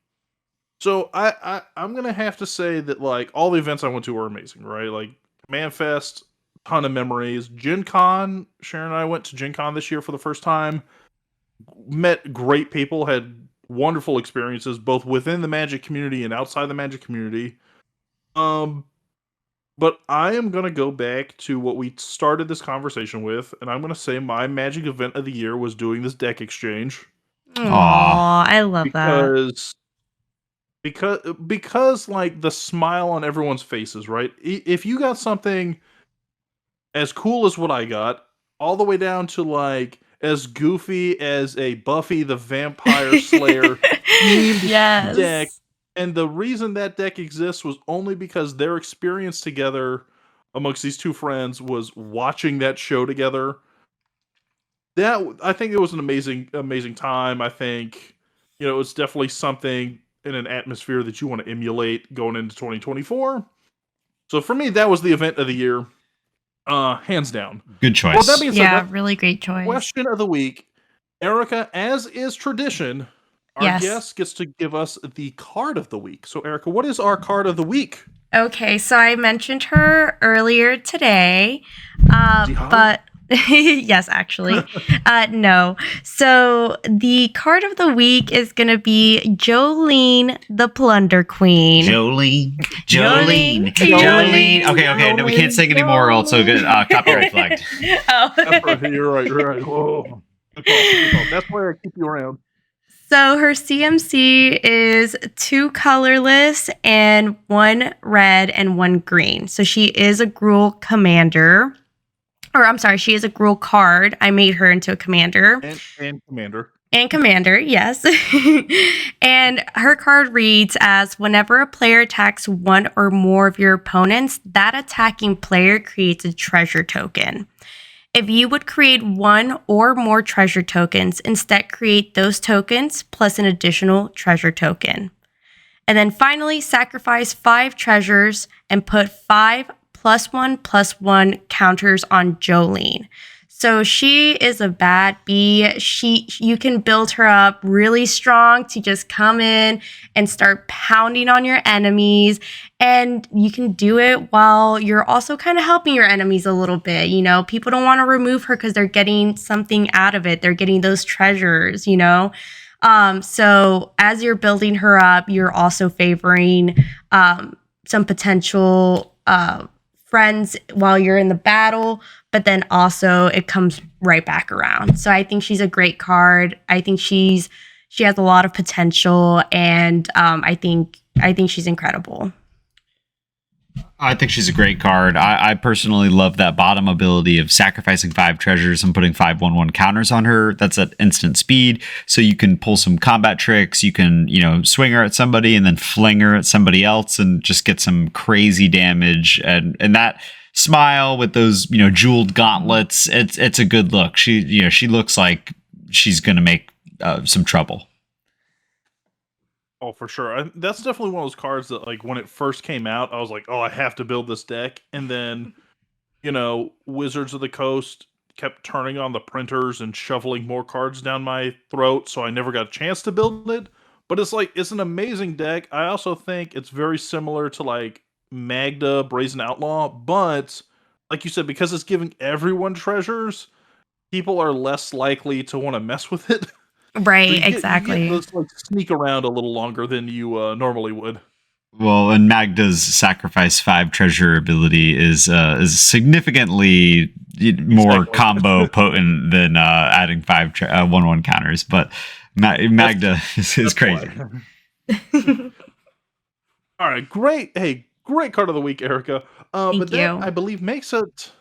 So I'm gonna have to say that like all the events I went to were amazing, right? Like Manfest, ton of memories. Gen Con, Sharon and I went to Gen Con this year for the first time. Met great people, had wonderful experiences both within the Magic community and outside the Magic community. But I am gonna go back to what we started this conversation with, and I'm gonna say my Magic event of the year was doing this deck exchange. Aw, I love that. Because like the smile on everyone's faces, right? If you got something as cool as what I got, all the way down to like as goofy as a Buffy the Vampire Slayer themed deck, and the reason that deck exists was only because their experience together amongst these two friends was watching that show together. I think it was an amazing time. I think it's definitely something in an atmosphere that you want to emulate going into 2024. So for me, that was the event of the year, hands down. Good choice. Well, that being said, really great choice. Question of the week, Erika, as is tradition, our guest gets to give us the card of the week. So Erika, what is our card of the week? Okay, so I mentioned her earlier today, but yes, actually. No. So the card of the week is going to be Jolene, the Plunder Queen. Jolene. Okay. No, we can't sing anymore. Also, good copyright flagged. You're right. Whoa. That's why I keep you around. So her CMC is 2 colorless and 1 red and 1 green. So she is a Gruul commander. Or I'm sorry, she is a Gruul card. I made her into a commander. And commander. And commander, yes. And her card reads as, whenever a player attacks one or more of your opponents, that attacking player creates a treasure token. If you would create 1 or more treasure tokens, instead create those tokens plus an additional treasure token. And then finally, sacrifice 5 treasures and put 5 +1/+1 counters on Jolene. So she is a bad bee. You can build her up really strong to just come in and start pounding on your enemies. And you can do it while you're also kind of helping your enemies a little bit. People don't want to remove her because they're getting something out of it. They're getting those treasures, So as you're building her up, you're also favoring some potential friends while you're in the battle, but then also it comes right back around. So I think she's a great card. I think she has a lot of potential, and I think she's incredible. I think she's a great card. I personally love that bottom ability of sacrificing 5 treasures and putting 5 1/1 counters on her. That's at instant speed, so you can pull some combat tricks. You can swing her at somebody and then fling her at somebody else and just get some crazy damage. And that smile with those jeweled gauntlets, it's a good look. She looks like she's gonna make some trouble. Oh, for sure. That's definitely one of those cards that, like, when it first came out, I was like, oh, I have to build this deck. And then, Wizards of the Coast kept turning on the printers and shoveling more cards down my throat, so I never got a chance to build it. But it's an amazing deck. I also think it's very similar to like Magda Brazen Outlaw, but like you said, because it's giving everyone treasures, people are less likely to want to mess with it. So Right, you get exactly. to like sneak around a little longer than you normally would. Well, and Magda's sacrifice 5 treasure ability is significantly more Exactly. combo potent than adding 5 1/1 counters. But Magda is That's crazy. why. All right, great. Hey, great card of the week, Erica. But Thank that you. I believe makes it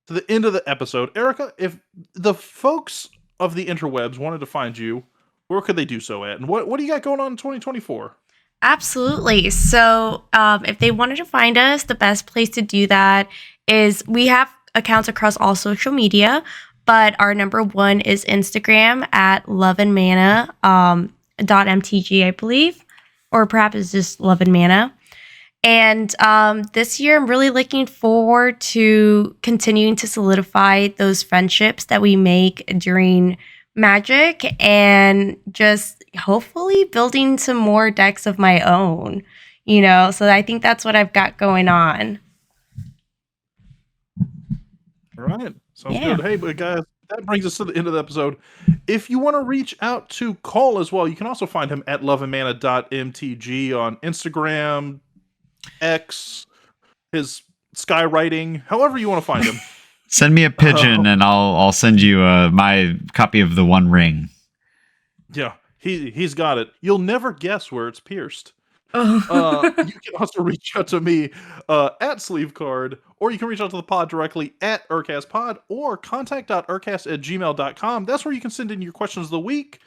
to the end of the episode. Erica, if the folks of the interwebs wanted to find you, where could they do so at? And what do you got going on in 2024? Absolutely. So, if they wanted to find us, the best place to do that is we have accounts across all social media, but our number one is Instagram at loveandmana .mtg, I believe, or perhaps it's just Love and Mana. And this year, I'm really looking forward to continuing to solidify those friendships that we make during Magic and just hopefully building some more decks of my own, So I think that's what I've got going on. All right. Sounds Yeah. good. Hey, but guys, that brings us to the end of the episode. If you want to reach out to Cole as well, you can also find him at loveandmana.mtg on Instagram, X, his skywriting, however you want to find him. Send me a pigeon, and I'll send you my copy of the One Ring. Yeah, he's got it. You'll never guess where it's pierced. Oh. You can also reach out to me at Sleevecard, or you can reach out to the pod directly at ErCastPod or contact.urcast@gmail.com. That's where you can send in your questions of the week.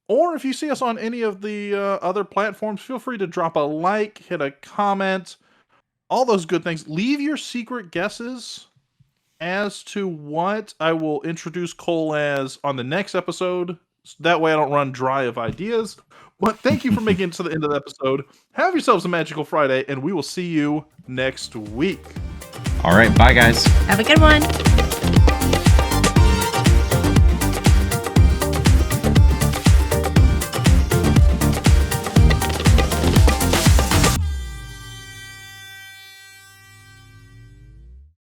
Or if you see us on any of the other platforms, feel free to drop a like, hit a comment, all those good things. Leave your secret guesses as to what I will introduce Cole as on the next episode. That way I don't run dry of ideas. But thank you for making it to the end of the episode. Have yourselves a magical Friday, and we will see you next week. All right, bye, guys. Have a good one.